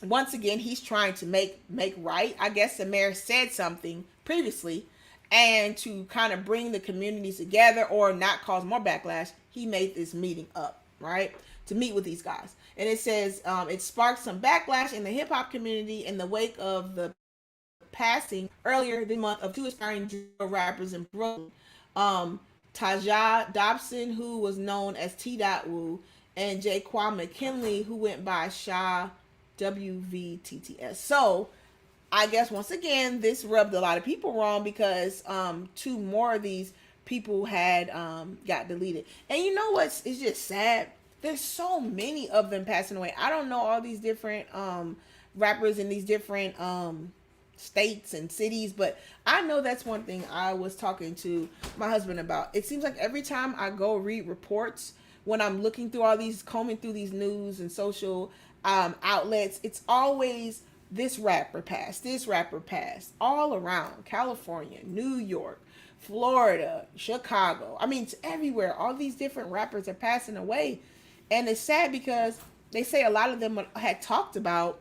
A: once again, he's trying to make right. I guess the mayor said something previously, and to kind of bring the communities together or not cause more backlash, he made this meeting up, right, to meet with these guys. And it says it sparked some backlash in the hip hop community in the wake of the passing earlier this month of two aspiring drill rappers in Brooklyn. Taja Dobson, who was known as T. Wu, and Jaquan McKinley, who went by Sha WVTTS. So I guess once again, this rubbed a lot of people wrong because two more of these people had got deleted. And you know what's it's just sad? There's so many of them passing away. I don't know all these different rappers in these different states and cities, but I know that's one thing I was talking to my husband about. It seems like every time I go read reports, when I'm looking through all these, combing through these news and social outlets, it's always this rapper passed, all around California, New York, Florida, Chicago. I mean, it's everywhere. All these different rappers are passing away. And it's sad because they say a lot of them had talked about,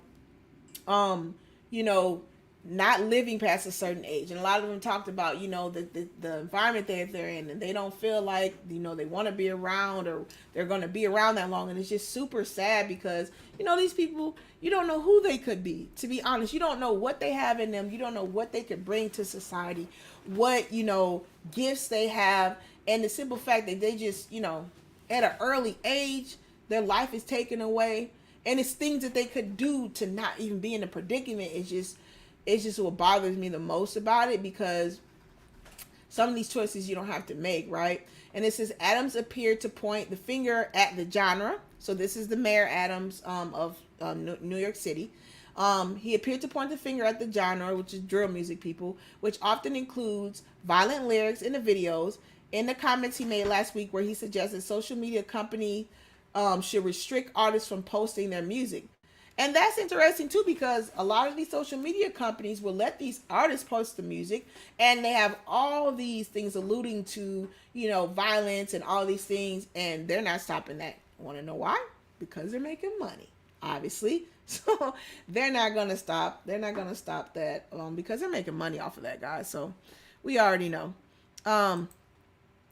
A: you know, not living past a certain age, and a lot of them talked about, you know, the environment that they're in, and they don't feel like, you know, they want to be around or they're going to be around that long. And it's just super sad because, you know, these people, you don't know who they could be. To be honest, you don't know what they have in them. You don't know what they could bring to society, what, you know, gifts they have. And the simple fact that they just, you know, at an early age, their life is taken away, and it's things that they could do to not even be in a predicament. It's just what bothers me the most about it, because some of these choices you don't have to make, right? And it says Adams appeared to point the finger at the genre. So this is the Mayor Adams of New York City. He appeared to point the finger at the genre, which is drill music, people, which often includes violent lyrics in the videos. In the comments he made last week, where he suggested social media company should restrict artists from posting their music. And that's interesting too, because a lot of these social media companies will let these artists post the music, and they have all these things alluding to, you know, violence and all these things, and they're not stopping that. Want to know why? Because they're making money, obviously. So they're not going to stop. They're not going to stop that because they're making money off of that, guys. So we already know.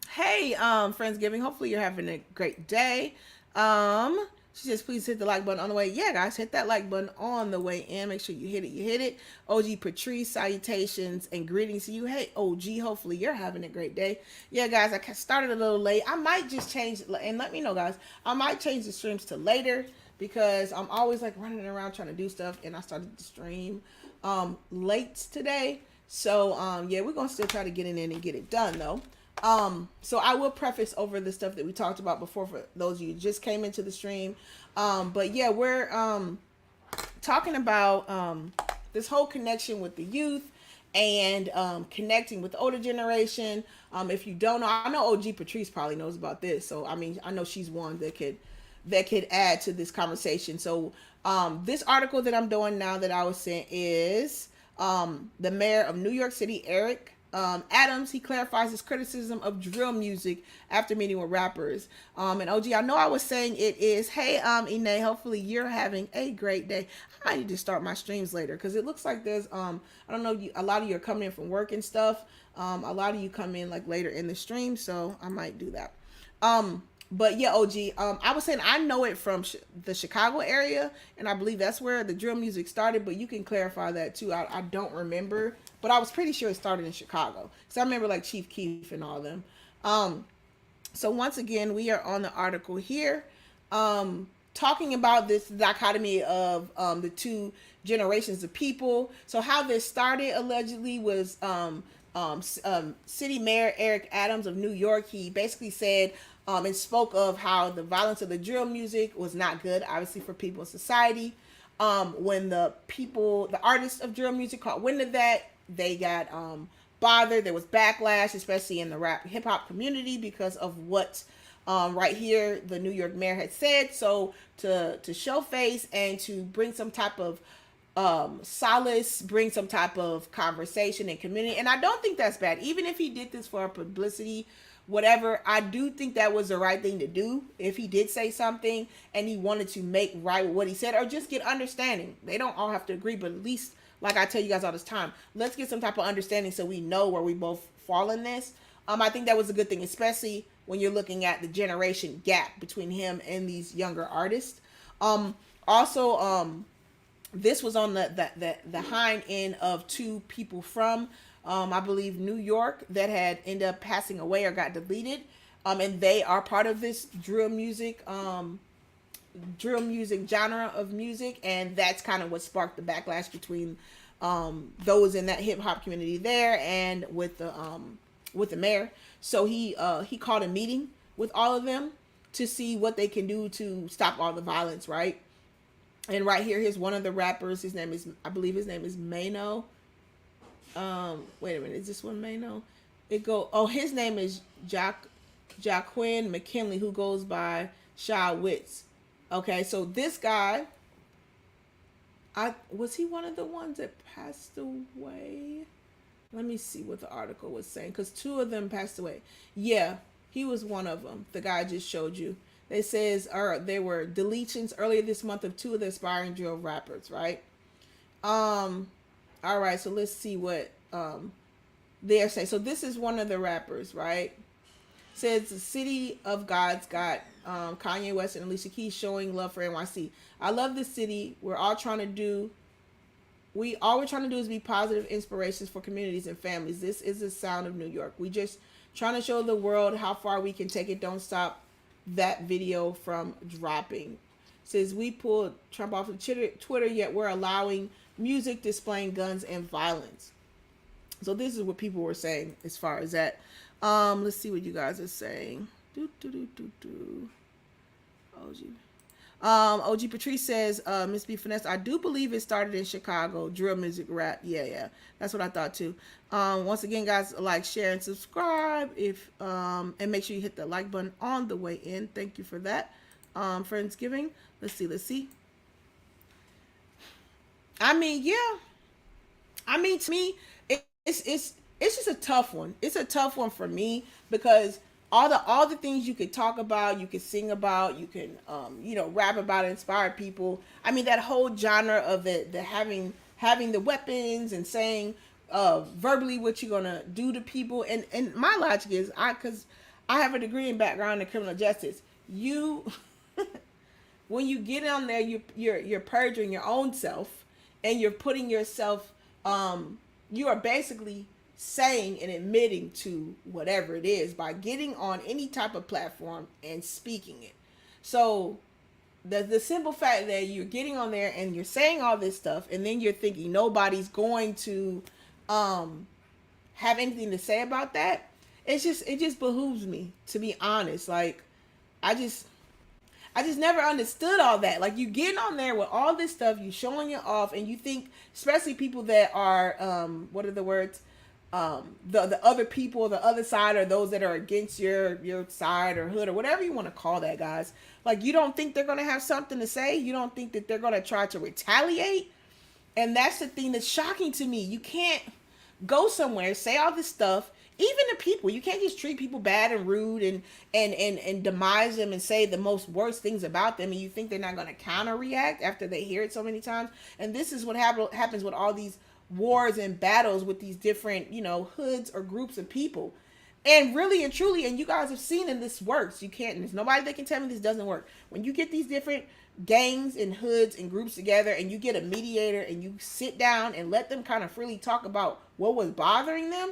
A: Hey, Friendsgiving. Hopefully you're having a great day. She says, please hit the like button on the way. Yeah, guys, hit that like button on the way in. Make sure you hit it. You hit it. OG Patrice, salutations and greetings to you. Hey, OG, hopefully you're having a great day. Yeah, guys, I started a little late. I might just change, and let me know, guys. I might change the streams to later because I'm always like running around trying to do stuff, and I started the stream late today. So, yeah, we're going to still try to get in and get it done, though. So I will preface over the stuff that we talked about before for those of you who just came into the stream. But yeah, we're talking about this whole connection with the youth and connecting with the older generation. If you don't know, I know OG Patrice probably knows about this. So I mean, I know she's one that could add to this conversation. So this article that I'm doing now that I was sent is the mayor of New York City, Eric Adams. He clarifies his criticism of drill music after meeting with rappers. And OG, I know I was saying it is. Hey, Ine, hopefully you're having a great day. I might need to start my streams later because it looks like there's I don't know, a lot of you are coming in from work and stuff. A lot of you come in like later in the stream, so I might do that. But yeah, OG, I was saying I know it from the Chicago area, and I believe that's where the drill music started, but you can clarify that too. I don't remember, but I was pretty sure it started in Chicago. So I remember like Chief Keef and all of them. So once again, we are on the article here, talking about this dichotomy of the two generations of people. So how this started allegedly was City Mayor Eric Adams of New York. He basically said, and spoke of how the violence of the drill music was not good, obviously, for people in society. When the artists of drill music caught wind of that, they got bothered. There was backlash, especially in the rap hip hop community, because of what right here the New York mayor had said. So to show face and to bring some type of solace, bring some type of conversation and community. And I don't think that's bad, even if he did this for publicity whatever. I do think that was the right thing to do. If he did say something and he wanted to make right with what he said, or just get understanding. They don't all have to agree, but at least, like I tell you guys all this time, let's get some type of understanding so we know where we both fall in this. I think that was a good thing, especially when you're looking at the generation gap between him and these younger artists. Also, this was on the hind end of two people from, I believe, New York that had ended up passing away or got deleted. And they are part of this drill music genre of music, and that's kind of what sparked the backlash between those in that hip hop community there and with the mayor. So he called a meeting with all of them to see what they can do to stop all the violence, right? And right here's one of the rappers. His name is, I believe his name is Mano. Wait a minute, is this one Mano? His name is Jaquin McKinley, who goes by Shy Witz. Okay, so this guy, was he one of the ones that passed away? Let me see what the article was saying, because two of them passed away. Yeah, he was one of them. The guy I just showed you. It says there were deletions earlier this month of two of the aspiring drill rappers, right? All right, so let's see what they're saying. So this is one of the rappers, right? Says the City of God's got Kanye West and Alicia Keys showing love for NYC. I love this city. All we're trying to do is be positive inspirations for communities and families. This is the sound of New York. We just trying to show the world how far we can take it. Don't stop that video from dropping. Says we pulled Trump off of Twitter, yet we're allowing music displaying guns and violence. So this is what people were saying as far as that. Let's see what you guys are saying. OG Patrice says, Miss B Finesse, I do believe it started in Chicago, drill music rap. Yeah. That's what I thought too. Once again, guys, like, share, and subscribe and make sure you hit the like button on the way in. Thank you for that. Friendsgiving. Let's see. I mean, yeah. I mean, to me, it's just a tough one. It's a tough one for me because all the things you could talk about, you could sing about, you can rap about, inspire people. I mean, that whole genre of the having the weapons and saying verbally what you're gonna do to people. And my logic is, because I have a degree in background in criminal justice. When you get on there, you're perjuring your own self, and you're putting yourself. You are basically saying and admitting to whatever it is by getting on any type of platform and speaking it. So the simple fact that you're getting on there and you're saying all this stuff, and then you're thinking nobody's going to have anything to say about that, it just behooves me, to be honest. Like, I just never understood all that. Like, you getting on there with all this stuff, you showing it off, and you think, especially people that are what are the words, the other people, the other side, or those that are against your side or hood or whatever you want to call that, guys. Like, you don't think they're going to have something to say? You don't think that they're going to try to retaliate? And that's the thing that's shocking to me. You can't go somewhere, say all this stuff, even to people. You can't just treat people bad and rude and demise them and say the most worst things about them, and you think they're not going to counter react after they hear it so many times. And this is what happens with all these wars and battles with these different, hoods or groups of people. And really and truly, and you guys have seen, and this works. There's nobody that can tell me this doesn't work. When you get these different gangs and hoods and groups together, and you get a mediator, and you sit down and let them kind of freely talk about what was bothering them,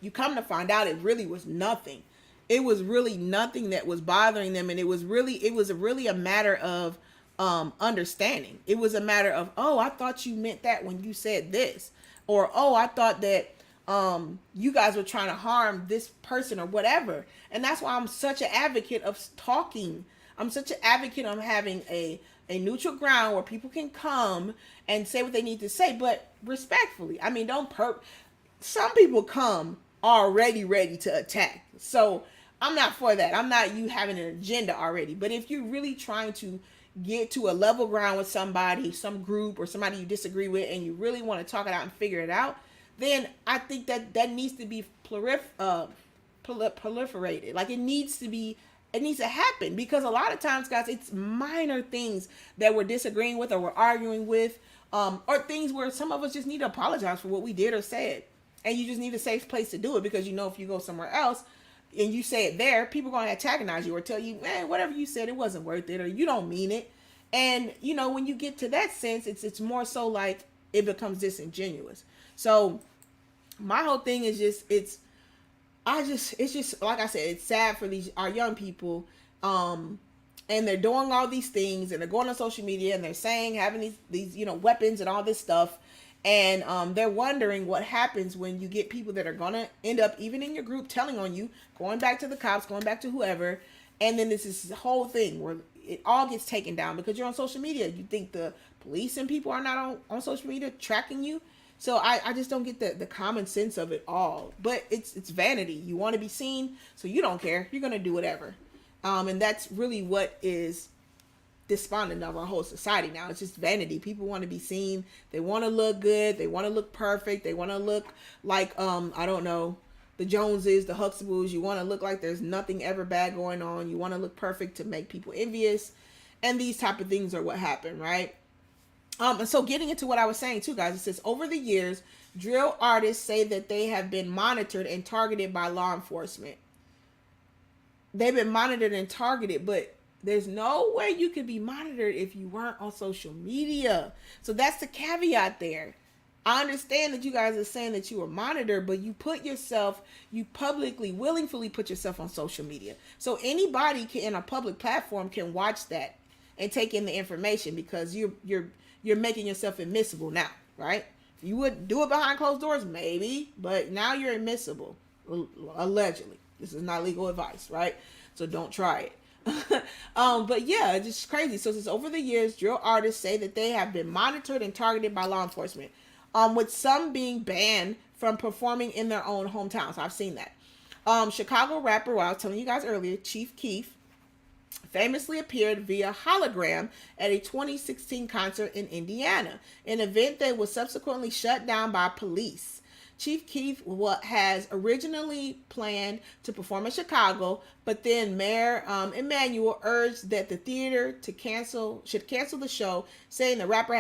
A: you come to find out it really was nothing. It was really nothing that was bothering them, and it was really a matter of understanding. It was a matter of, oh, I thought you meant that when you said this, or oh, I thought that you guys were trying to harm this person or whatever. And that's why I'm such an advocate of talking. I'm such an advocate of having a neutral ground where people can come and say what they need to say, but respectfully. I mean, some people come already ready to attack. So I'm not for that. I'm not you having an agenda already. But if you're really trying to get to a level ground with somebody, some group, or somebody you disagree with, and you really want to talk it out and figure it out, then I think that needs to be proliferated. Like it needs to happen, because a lot of times, guys, it's minor things that we're disagreeing with or we're arguing with, or things where some of us just need to apologize for what we did or said, and you just need a safe place to do it, because you know if you go somewhere else and you say it there, people are going to antagonize you or tell you, man, whatever you said, it wasn't worth it, or you don't mean it. And you know, when you get to that sense, it's more so like it becomes disingenuous. So my whole thing is just it's just like I said, it's sad for our young people, and they're doing all these things, and they're going on social media, and they're saying, having these weapons and all this stuff, and they're wondering what happens when you get people that are gonna end up, even in your group, telling on you, going back to the cops, going back to whoever, and then this whole thing where it all gets taken down because you're on social media. You think the police and people are not on social media tracking you? So I just don't get the common sense of it all. But it's vanity. You want to be seen, so you don't care. You're going to do whatever. And that's really what is despondent of our whole society now. It's just vanity. People want to be seen. They want to look good. They want to look perfect. They want to look like, I don't know, the Joneses, the Huxtables. You want to look like there's nothing ever bad going on. You want to look perfect to make people envious. And these type of things are what happen, right? And so getting into what I was saying too, guys, it says, over the years, drill artists say that they have been monitored and targeted by law enforcement. They've been monitored and targeted, but there's no way you could be monitored if you weren't on social media. So that's the caveat there. I understand that you guys are saying that you were monitored, but you publicly, willingly put yourself on social media. So anybody in a public platform can watch that and take in the information, because you're making yourself admissible now, right? If you would do it behind closed doors, maybe, but now you're admissible, allegedly. This is not legal advice, right? So don't try it. But yeah, it's just crazy. So since over the years, drill artists say that they have been monitored and targeted by law enforcement, with some being banned from performing in their own hometowns. I've seen that. Chicago rapper, well, I was telling you guys earlier, Chief Keef, famously appeared via hologram at a 2016 concert in Indiana, an event that was subsequently shut down by police. Chief Keef has originally planned to perform in Chicago, but then Mayor Emanuel urged that the theater should cancel the show, saying the rapper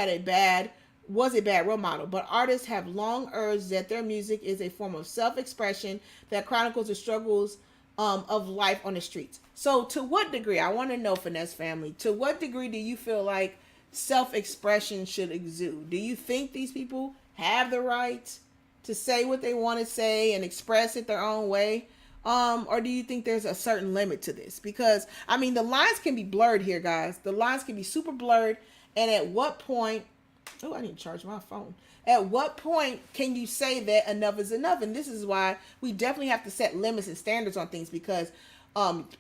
A: was a bad role model. But artists have long urged that their music is a form of self-expression that chronicles the struggles of life on the streets. So to what degree, I want to know, Finesse family, to what degree do you feel like self-expression should exude? Do you think these people have the right to say what they want to say and express it their own way? Or do you think there's a certain limit to this? Because, I mean, the lines can be blurred here, guys. The lines can be super blurred. And at what point, oh, I need to charge my phone. At what point can you say that enough is enough? And this is why we definitely have to set limits and standards on things, because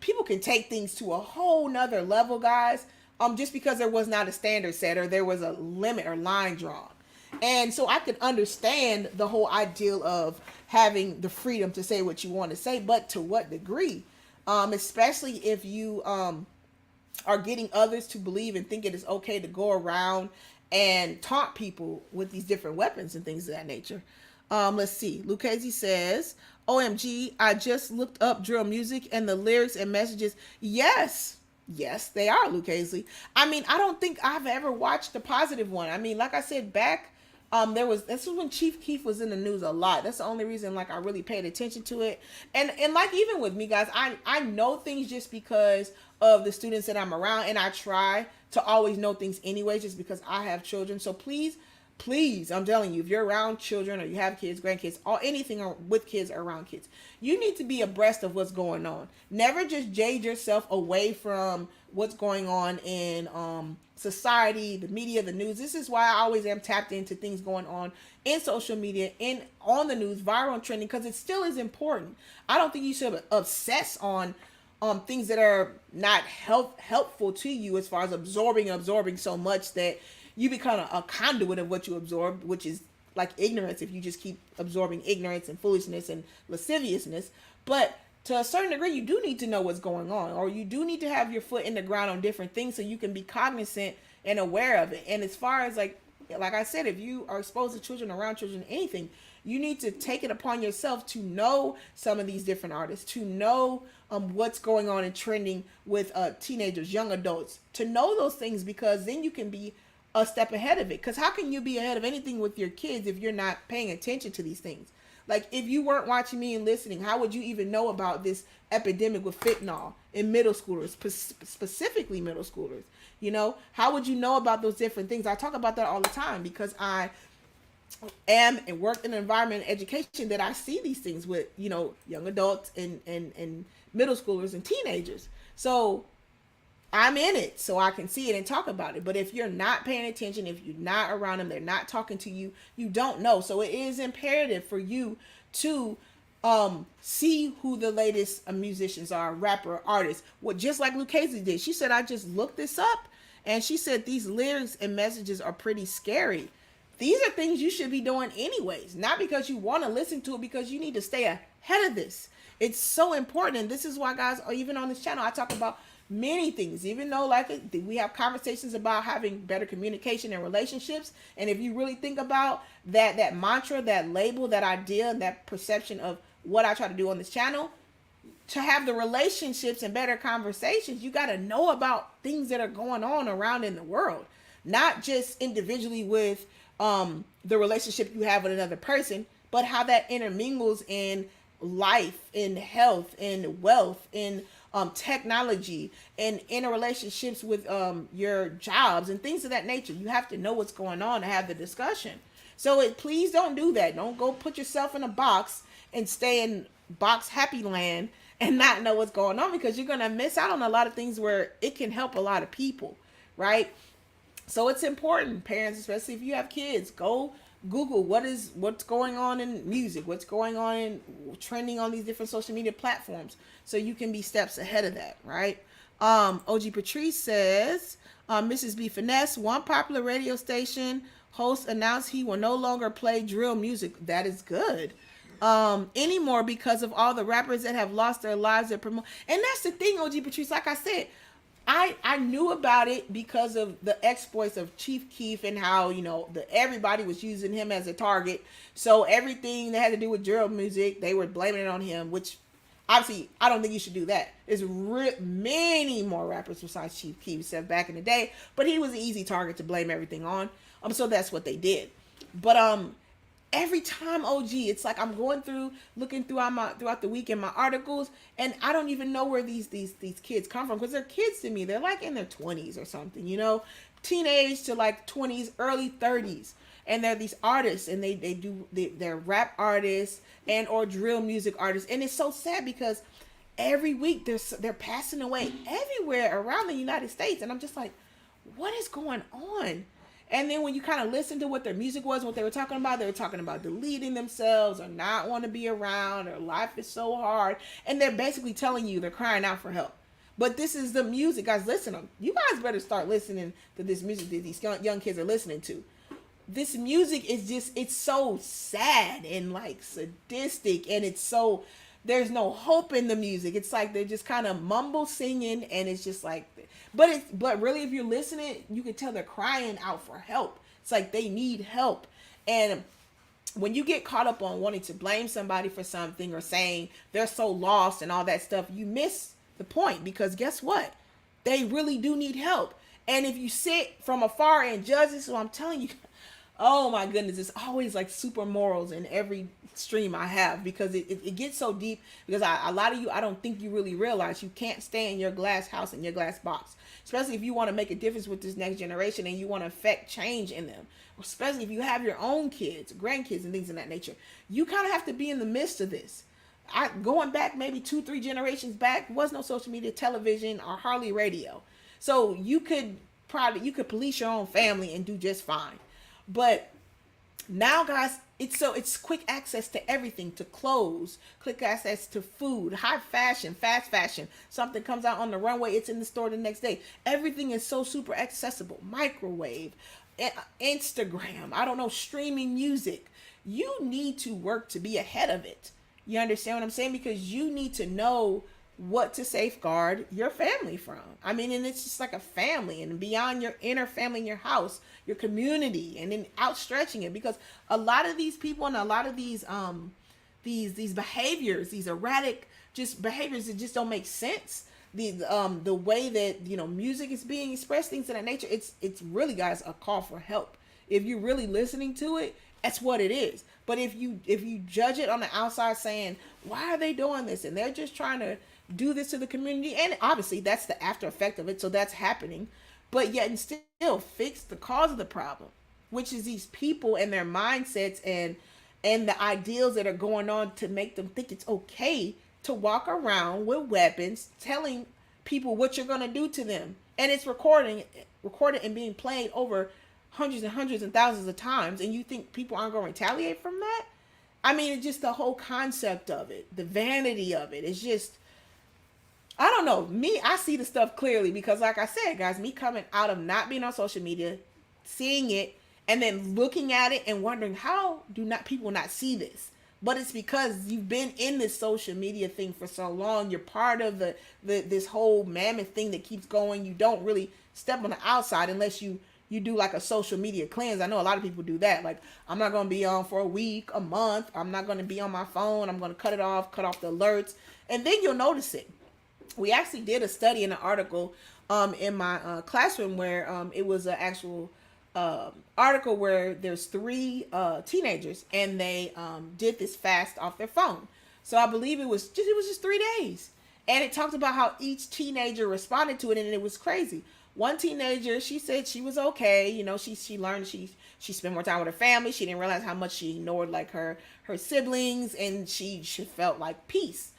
A: people can take things to a whole nother level, guys, just because there was not a standard set or there was a limit or line drawn. And so I can understand the whole ideal of having the freedom to say what you want to say, but to what degree? Especially if you are getting others to believe and think it is okay to go around and taunt people with these different weapons and things of that nature. Let's see. Lucchese says, OMG, I just looked up drill music and the lyrics and messages. Yes, they are, Lucchese. I mean, I don't think I've ever watched the positive one. I mean, like I said, back, this was when Chief Keef was in the news a lot. That's the only reason, like, I really paid attention to it. And like, even with me, guys, I know things just because of the students that I'm around, and I try to always know things anyway, just because I have children. So please, I'm telling you, if you're around children or you have kids, grandkids, or anything with kids or around kids, you need to be abreast of what's going on. Never just jade yourself away from what's going on in society, the media, the news. This is why I always am tapped into things going on in social media, on the news, viral and trending, because it still is important. I don't think you should obsess on things that are not helpful to you, as far as absorbing so much that you become a conduit of what you absorb, which is like ignorance, if you just keep absorbing ignorance and foolishness and lasciviousness. But to a certain degree, you do need to know what's going on, or you do need to have your foot in the ground on different things so you can be cognizant and aware of it. And as far as like I said, if you are exposed to children, around children, anything, You need to take it upon yourself to know some of these different artists, to know what's going on and trending with teenagers, young adults, to know those things, because then you can be a step ahead of it. Because how can you be ahead of anything with your kids if you're not paying attention to these things? Like, if you weren't watching me and listening, how would you even know about this epidemic with fentanyl in middle schoolers, specifically middle schoolers? You know, how would you know about those different things? I talk about that all the time because I am and work in an environment in education that I see these things with, you know, young adults and middle schoolers and teenagers. So I'm in it so I can see it and talk about it. But if you're not paying attention, if you're not around them, they're not talking to you, you don't know. So it is imperative for you to see who the latest musicians are, rapper, artists. What, just like Lucchese did. She said, I just looked this up, and she said these lyrics and messages are pretty scary. These are things you should be doing anyways, not because you want to listen to it, because you need to stay ahead of this. It's so important. And this is why, guys, even on this channel, I talk about many things, even though like we have conversations about having better communication and relationships. And if you really think about that mantra, that label, that idea, and that perception of what I try to do on this channel, to have the relationships and better conversations, you got to know about things that are going on around in the world, not just individually with the relationship you have with another person, but how that intermingles in life, in health, in wealth, in technology, and interrelationships with your jobs and things of that nature. You have to know what's going on to have the discussion. So please don't do that. Don't go put yourself in a box and stay in box happy land and not know what's going on, because you're going to miss out on a lot of things where it can help a lot of people, right? So it's important, parents, especially if you have kids, go Google what's going on in music, what's going on in trending on these different social media platforms, so you can be steps ahead of that, right? OG Patrice says, Mrs. B Finesse, one popular radio station host announced he will no longer play drill music. That is good. Anymore, because of all the rappers that have lost their lives that promote. And that's the thing, OG Patrice, like I said, I knew about it because of the exploits of Chief Keef and how, you know, everybody was using him as a target. So everything that had to do with drill music, they were blaming it on him, which obviously I don't think you should do that. There's many more rappers besides Chief Keef said back in the day, but he was an easy target to blame everything on. So that's what they did. But every time, OG, it's like I'm going through, looking throughout the week in my articles, and I don't even know where these kids come from, because they're kids to me. They're like in their 20s or something, you know, teenage to like 20s, early 30s, and they're these artists, and they're rap artists and or drill music artists, and it's so sad because every week they're passing away everywhere around the United States, and I'm just like, what is going on? And then when you kind of listen to what their music was, what they were talking about deleting themselves or not want to be around, or life is so hard. And they're basically telling you they're crying out for help. But this is the music, guys. Listen, you guys better start listening to this music that these young kids are listening to. This music is just, it's so sad and like sadistic, and it's so, there's no hope in the music. It's like they're just kind of mumble singing, and it's just like, but really, if you're listening, you can tell they're crying out for help. It's like they need help. And when you get caught up on wanting to blame somebody for something or saying they're so lost and all that stuff, you miss the point, because guess what? They really do need help. And if you sit from afar and judge this, so I'm telling you, oh my goodness, it's always like super morals in every stream I have, because it gets so deep, because a lot of you, I don't think you really realize you can't stay in your glass house, in your glass box, especially if you want to make a difference with this next generation and you want to affect change in them, especially if you have your own kids, grandkids, and things of that nature. You kind of have to be in the midst of this. Going back maybe 2-3 generations back, was no social media, television, or hardly radio, so you could police your own family and do just fine. But now, guys, it's quick access to everything, to clothes, quick access to food, high fashion, fast fashion. Something comes out on the runway, it's in the store the next day. Everything is so super accessible. Microwave, Instagram, I don't know, streaming music. You need to work to be ahead of it. You understand what I'm saying? Because you need to know what to safeguard your family from. I mean, and it's just like a family, and beyond your inner family in your house, your community, and then outstretching it, because a lot of these people and a lot of these behaviors, these erratic just behaviors that just don't make sense. The way that music is being expressed, things of that nature. It's really, guys, a call for help. If you're really listening to it, that's what it is. But if you judge it on the outside, saying, why are they doing this, and they're just trying to do this to the community, and obviously that's the after effect of it, so that's happening, but yet and still fix the cause of the problem, which is these people and their mindsets and the ideals that are going on to make them think it's okay to walk around with weapons telling people what you're going to do to them, and it's recorded and being played over hundreds and thousands of times, and you think people aren't going to retaliate from that? I mean, it's just the whole concept of it, the vanity of it. It's just, I don't know. Me, I see the stuff clearly because, like I said, guys, me coming out of not being on social media, seeing it, and then looking at it and wondering, how do not people not see this? But it's because you've been in this social media thing for so long. You're part of this whole mammoth thing that keeps going. You don't really step on the outside unless you do like a social media cleanse. I know a lot of people do that. Like, I'm not going to be on for a week, a month. I'm not going to be on my phone. I'm going to cut off the alerts. And then you'll notice it. We actually did a study in an article in my classroom where it was an actual article where there's 3 teenagers, and they did this fast off their phone. So I believe it was just 3 days. And it talked about how each teenager responded to it, and it was crazy. One teenager, she said she was okay. She learned she spent more time with her family. She didn't realize how much she ignored like her siblings, and she felt like peace.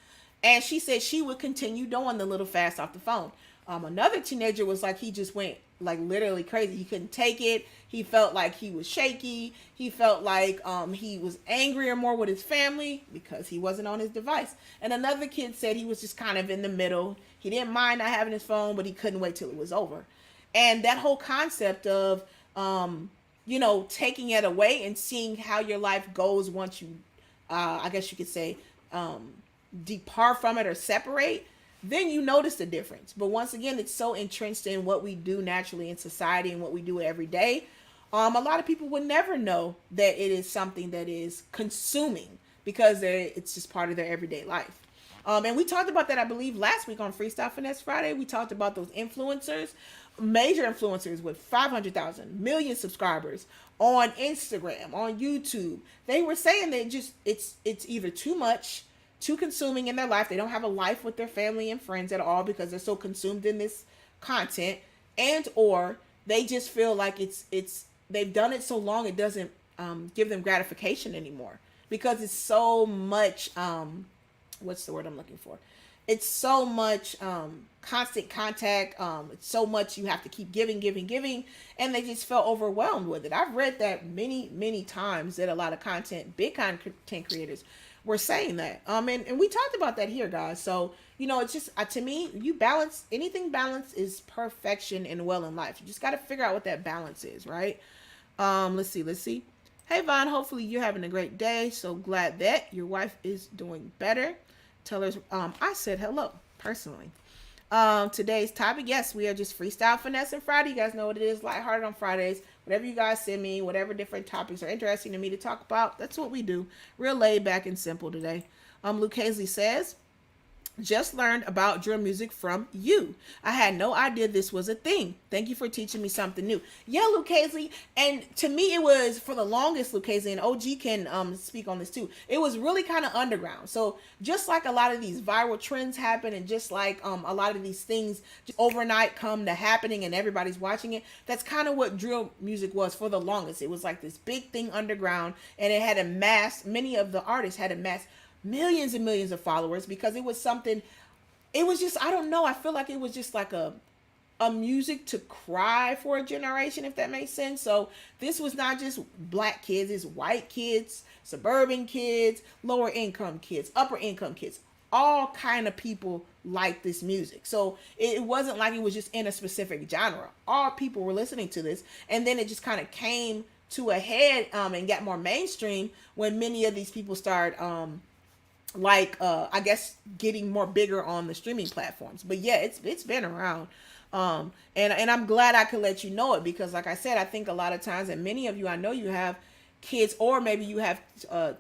A: And she said she would continue doing the little fast off the phone. Another teenager was like, he just went like literally crazy. He couldn't take it. He felt like he was shaky. He felt like he was angrier more with his family because he wasn't on his device. And another kid said he was just kind of in the middle. He didn't mind not having his phone, but he couldn't wait till it was over. And that whole concept of taking it away and seeing how your life goes once you I guess you could say depart from it or separate, then you notice the difference. But once again, it's so entrenched in what we do naturally in society and what we do every day. A lot of people would never know that it is something that is consuming because it's just part of their everyday life. And we talked about that, I believe, last week on Freestyle Finesse Friday. We talked about those influencers, major influencers with 500,000 million subscribers on Instagram, on YouTube. They were saying that it's either too much, too consuming in their life. They don't have a life with their family and friends at all because they're so consumed in this content, and or they just feel like it's they've done it so long it doesn't give them gratification anymore because it's so much what's the word I'm looking for? It's so much constant contact. It's so much you have to keep giving, and they just felt overwhelmed with it. I've read that many times that a lot of big content creators were saying that. And we talked about that here, guys. So, it's just, to me, anything balanced is perfection and well in life. You just got to figure out what that balance is, right? Let's see. Hey, Vaughn, hopefully you're having a great day. So glad that your wife is doing better. Tell her, I said hello, personally. Today's topic, yes, we are just freestyle finesse and Friday. You guys know what it is, lighthearted on Fridays. Whatever you guys send me, whatever different topics are interesting to me to talk about, that's what we do. Real laid back and simple today. Luke Hazley says, just learned about drill music from you. I had no idea this was a thing. Thank you for teaching me something new. Yeah, Luke Hazley. And to me, it was for the longest, Luke Hazley, and OG can speak on this too. It was really kind of underground. So just like a lot of these viral trends happen, and just like a lot of these things just overnight come to happening and everybody's watching it, that's kind of what drill music was for the longest. It was like this big thing underground, and it had many of the artists had amassed millions and millions of followers because it was something, it was just, I don't know, I feel like it was just like a music to cry for a generation, if that makes sense. So this was not just black kids, it's white kids, suburban kids, lower income kids, upper income kids, all kind of people like this music. So it wasn't like it was just in a specific genre. All people were listening to this, and then it just kind of came to a head and got more mainstream when many of these people started like I guess getting more bigger on the streaming platforms. But yeah, it's been around. And I'm glad I could let you know it, because like I said, I think a lot of times, and many of you, I know you have kids, or maybe you have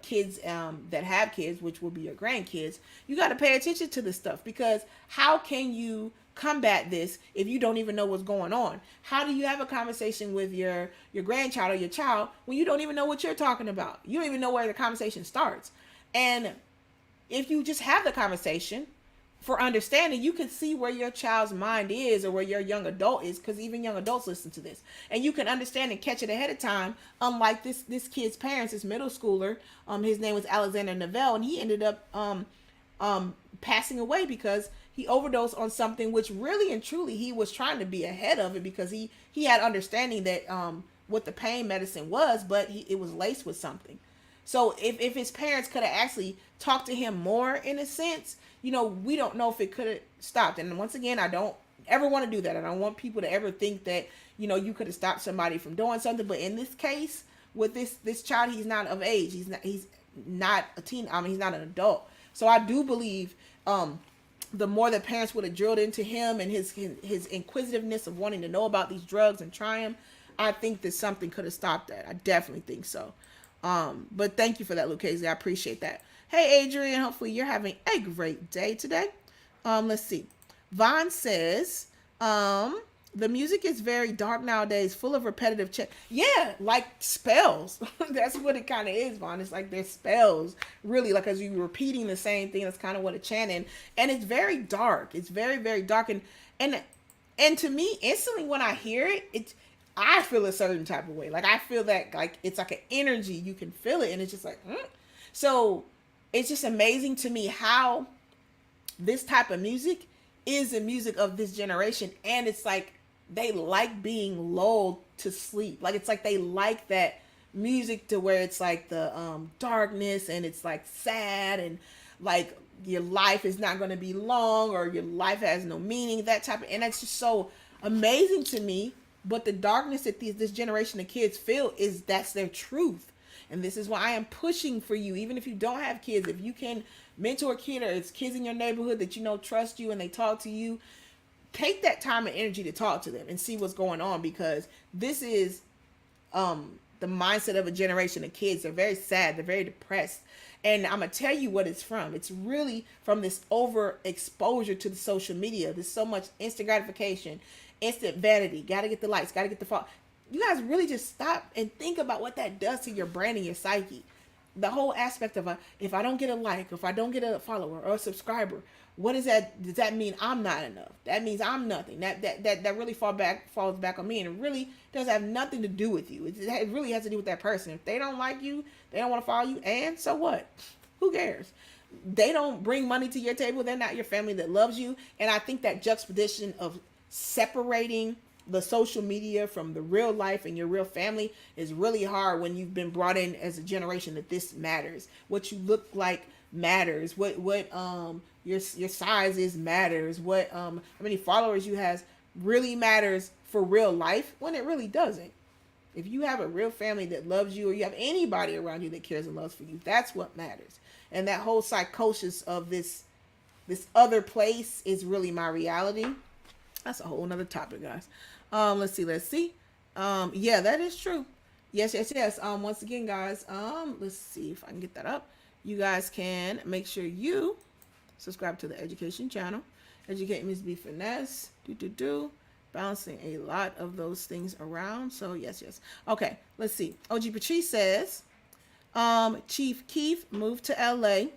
A: kids that have kids, which will be your grandkids. You got to pay attention to this stuff, because how can you combat this if you don't even know what's going on? How do you have a conversation with your grandchild or your child when you don't even know what you're talking about? You don't even know where the conversation starts. And if you just have the conversation for understanding, you can see where your child's mind is, or where your young adult is, because even young adults listen to this, and you can understand and catch it ahead of time. Unlike this kid's parents, this middle schooler, his name was Alexander Neville, and he ended up passing away because he overdosed on something which really and truly he was trying to be ahead of it, because he had understanding that what the pain medicine was, but it was laced with something. So if his parents could have actually talked to him more, in a sense, we don't know if it could have stopped. And once again, I don't ever want to do that. I don't want people to ever think that, you could have stopped somebody from doing something. But in this case, with this child, he's not of age. He's not a teen. I mean, he's not an adult. So I do believe the more that parents would have drilled into him, and his inquisitiveness of wanting to know about these drugs and try them, I think that something could have stopped that. I definitely think so. But thank you for that, Lucchese. I appreciate that. Hey, Adrian, hopefully you're having a great day today. Let's see. Vaughn says, the music is very dark nowadays, full of repetitive Yeah, like spells. That's what it kind of is, Vaughn. It's like there's spells, really, like as you repeating the same thing. That's kind of what a chanting. And it's very dark. It's very, very dark. And to me, instantly when I hear it, I feel a certain type of way. Like I feel that, like it's like an energy. You can feel it, and it's just like, So it's just amazing to me how this type of music is the music of this generation, and it's like they like being lulled to sleep. Like it's like they like that music to where it's like the darkness, and it's like sad, and like your life is not going to be long, or your life has no meaning. That type of, and that's just so amazing to me. But the darkness that this generation of kids feel that's their truth. And this is why I am pushing for you. Even if you don't have kids, if you can mentor a kid, or it's kids in your neighborhood that trust you and they talk to you, take that time and energy to talk to them and see what's going on, because this is the mindset of a generation of kids. They're very sad. They're very depressed. And I'm going to tell you what it's from. It's really from this overexposure to the social media. There's so much instant gratification, instant vanity. Got to get the likes, got to get the follow. You guys really just stop and think about what that does to your brain and your psyche. The whole aspect of if I don't get a like, if I don't get a follower or a subscriber, what is that? Does that mean I'm not enough? That means I'm nothing. That really falls back on me, and it really does have nothing to do with you. It really has to do with that person. If they don't like you, they don't want to follow you, and so what? Who cares? They don't bring money to your table. They're not your family that loves you. And I think that juxtaposition of separating the social media from the real life and your real family is really hard when you've been brought in as a generation that this matters. What you look like matters. What your size is matters. What how many followers you has really matters for real life, when it really doesn't. If you have a real family that loves you, or you have anybody around you that cares and loves for you, that's what matters. And that whole psychosis of this other place is really my reality. That's a whole nother topic, guys. Let's see. Yeah, that is true. Yes. Once again, guys, let's see if I can get that up. You guys can make sure you subscribe to the education channel. Educate means be finesse. Balancing a lot of those things around. So yes. Okay, let's see. OG Patrice says, Chief Keef moved to LA.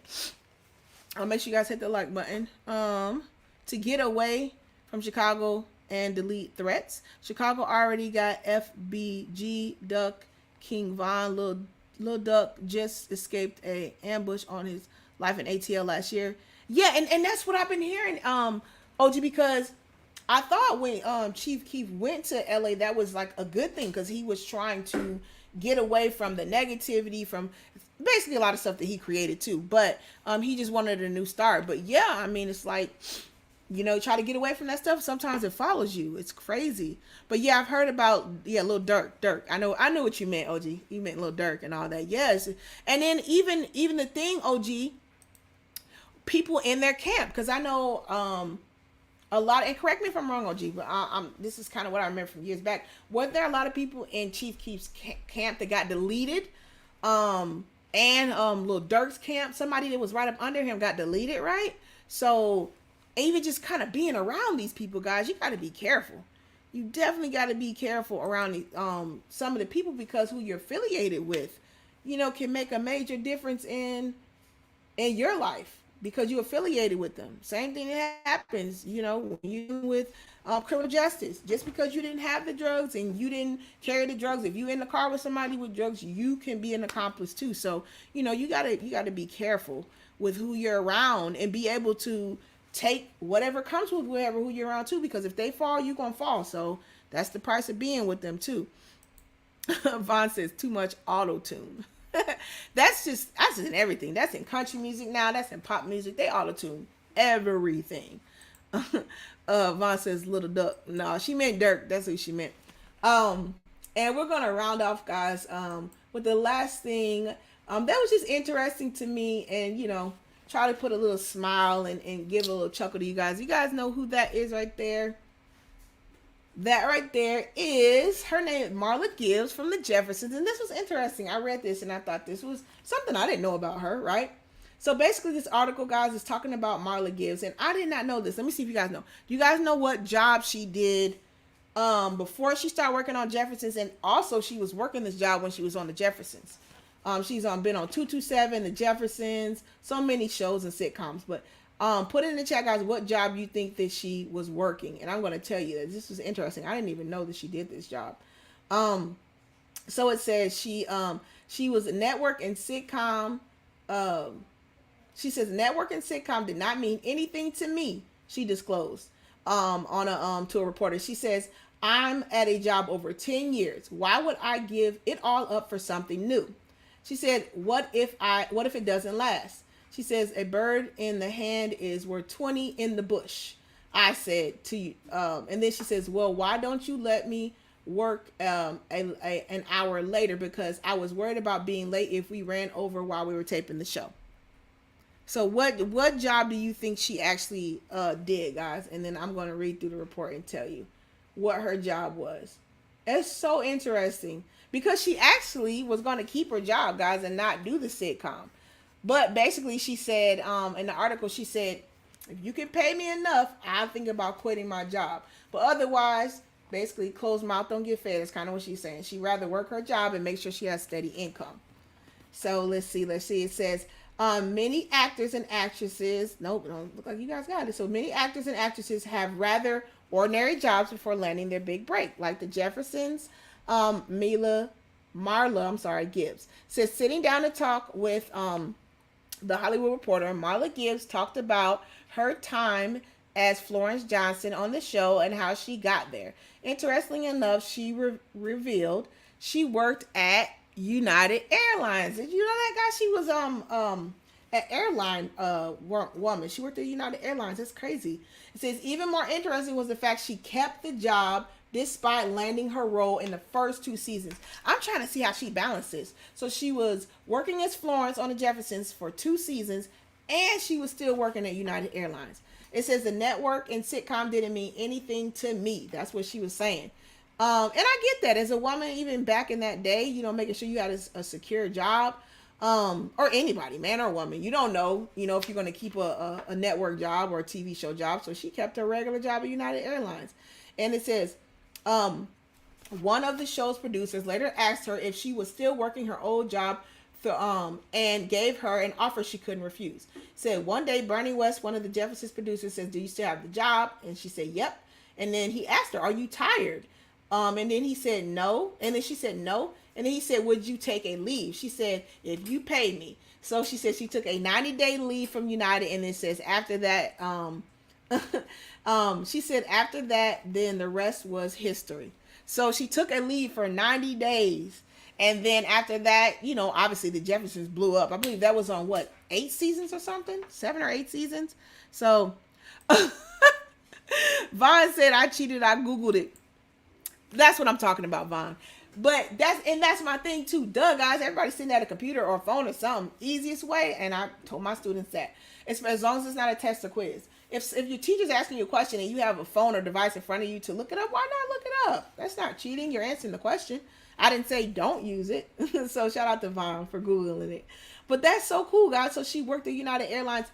A: I'll make sure you guys hit the like button. To get away from Chicago and delete threats. Chicago already got FBG, Duck, King Von, Lil Duck just escaped a ambush on his life in ATL last year. Yeah, and that's what I've been hearing, OG, because I thought when Chief Keef went to LA, that was like a good thing, because he was trying to get away from the negativity, from basically a lot of stuff that he created too. But he just wanted a new start. But yeah, I mean, it's like, try to get away from that stuff. Sometimes it follows you. It's crazy. But yeah, I've heard about, Lil Durk. I know what you meant, OG. You meant Lil Durk and all that. Yes. And then even the thing, OG, people in their camp. Because I know a lot, and correct me if I'm wrong, OG, but this is kind of what I remember from years back. Were there a lot of people in Chief Keef's camp that got deleted? And Lil Durk's camp, somebody that was right up under him got deleted, right? So even just kind of being around these people, guys, you got to be careful. You definitely got to be careful around the, some of the people, because who you're affiliated with, can make a major difference in your life, because you're affiliated with them. Same thing that happens, when you with criminal justice. Just because you didn't have the drugs and you didn't carry the drugs, if you're in the car with somebody with drugs, you can be an accomplice too. So, you gotta be careful with who you're around, and be able to take whatever comes with who you're around too, because if they fall, you're gonna fall. So that's the price of being with them too. Vaughn says too much auto tune. That's in everything. That's in country music now. That's in pop music. They auto tune everything. Vaughn says Little Duck. No, she meant Dirk. That's who she meant. And we're gonna round off, guys, with the last thing. That was just interesting to me, and try to put a little smile and give a little chuckle to you guys. You guys know who that is right there? That right there is, her name is Marla Gibbs from the Jeffersons. And this was interesting. I read this and I thought this was something I didn't know about her, right? So basically this article, guys, is talking about Marla Gibbs. And I did not know this. Let me see if you guys know. Do you guys know what job she did before she started working on Jeffersons? And also she was working this job when she was on the Jeffersons. She's been on 227, the Jeffersons, so many shows and sitcoms. But put it in the chat, guys, what job you think that she was working. And I'm going to tell you that this was interesting. I didn't even know that she did this job. So it says she was a network and sitcom. She says network and sitcom did not mean anything to me, she disclosed to a reporter. She says, I'm at a job over 10 years. Why would I give it all up for something new? She said, what if it doesn't last? She says, a bird in the hand is worth 20 in the bush. I said to you. And then she says, well, why don't you let me work an hour later? Because I was worried about being late if we ran over while we were taping the show. So what job do you think she actually did, guys? And then I'm going to read through the report and tell you what her job was. It's so interesting, because she actually was going to keep her job, guys, and not do the sitcom. But basically she said, in the article, she said, if you can pay me enough, I'll think about quitting my job. But otherwise, basically, closed mouth don't get fed. That's kind of what she's saying. She'd rather work her job and make sure she has steady income. So let's see. It says, many actors and actresses, nope, don't look like you guys got it. So many actors and actresses have rather ordinary jobs before landing their big break, like the Jeffersons. Marla Gibbs says, sitting down to talk with the Hollywood Reporter, Marla Gibbs talked about her time as Florence Johnson on the show and how she got there. Interestingly enough, she revealed she worked at United Airlines. Did you know that, guy? She was an airline woman. She worked at United Airlines. That's crazy. It says even more interesting was the fact she kept the job despite landing her role in the first 2 seasons. I'm trying to see how she balances. So she was working as Florence on the Jeffersons for 2 seasons, and she was still working at United Airlines. It says the network and sitcom didn't mean anything to me. That's what she was saying. And I get that as a woman, even back in that day, making sure you had a secure job, or anybody, man or woman, you don't know, if you're going to keep a network job or a TV show job. So she kept her regular job at United Airlines. And it says, one of the show's producers later asked her if she was still working her old job, and gave her an offer she couldn't refuse. Said one day, Bernie West, one of the Jeffersons producers, says, do you still have the job? And she said, yep. And then he asked her, are you tired? And then he said, no. And then she said, no. And then he said, would you take a leave? She said, if you pay me. So she said she took a 90-day leave from United. And it says after that, she said after that, then the rest was history. So she took a leave for 90 days. And then after that, obviously the Jeffersons blew up. I believe that was on 8 seasons or something? 7 or 8 seasons. So Vaughn said, I cheated. I Googled it. That's what I'm talking about, Vaughn. But that's my thing too. Duh, guys, everybody's sitting at a computer or a phone or something. Easiest way, and I told my students that, it's as long as it's not a test or quiz. If your teacher's asking you a question and you have a phone or device in front of you to look it up, why not look it up? That's not cheating. You're answering the question. I didn't say don't use it. So shout out to Vaughn for Googling it. But that's so cool, guys. So she worked at United Airlines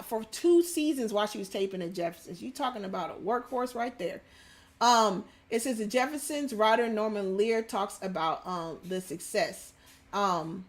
A: for 2 seasons while she was taping at Jefferson's. You talking about a workhorse right there. It says the Jeffersons writer Norman Lear talks about the success and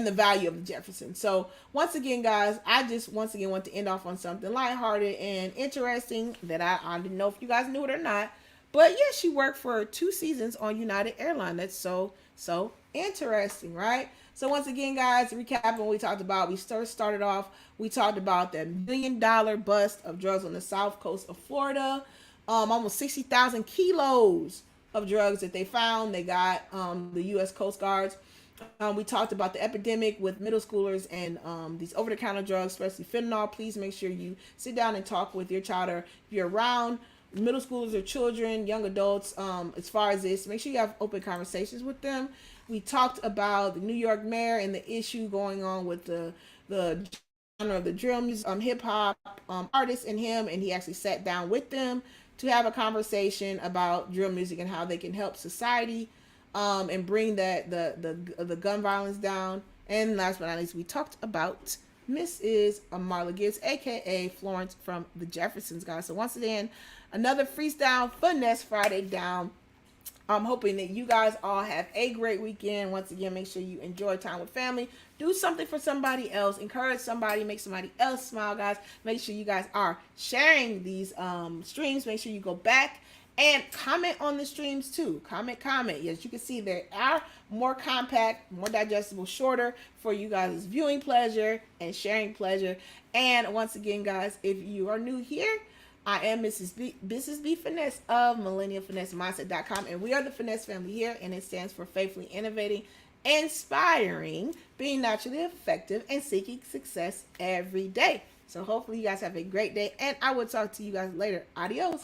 A: the value of the Jeffersons. So once again, guys, I just once again want to end off on something lighthearted and interesting that I didn't know if you guys knew it or not. But yeah, she worked for 2 seasons on United Airlines. That's so interesting, right? So once again, guys, recapping what we talked about. We started off, we talked about that $1 million bust of drugs on the south coast of Florida. Almost 60,000 kilos of drugs that they found. They got the U.S. Coast Guards. We talked about the epidemic with middle schoolers and these over-the-counter drugs, especially fentanyl. Please make sure you sit down and talk with your child, or if you're around middle schoolers or children, young adults, as far as this, make sure you have open conversations with them. We talked about the New York mayor and the issue going on with the genre of the drums, hip-hop artist and him, and he actually sat down with them to have a conversation about drill music and how they can help society and bring the gun violence down. And last but not least, we talked about Mrs. Marla Gibbs, aka Florence from the Jeffersons, guys. So once again, another Freestyle Finesse Friday down. I'm hoping that you guys all have a great weekend. Once again, make sure you enjoy time with family. Do something for somebody else. Encourage somebody. Make somebody else smile, guys. Make sure you guys are sharing these streams. Make sure you go back and comment on the streams too. Comment. Yes, you can see they are more compact, more digestible, shorter for you guys' viewing pleasure and sharing pleasure. And once again, guys, if you are new here, I am Mrs. B Finesse of millennialfinessemindset.com, and we are the Finesse family here, and it stands for faithfully innovating, inspiring, being naturally effective, and seeking success every day. So hopefully you guys have a great day, and I will talk to you guys later. Adios.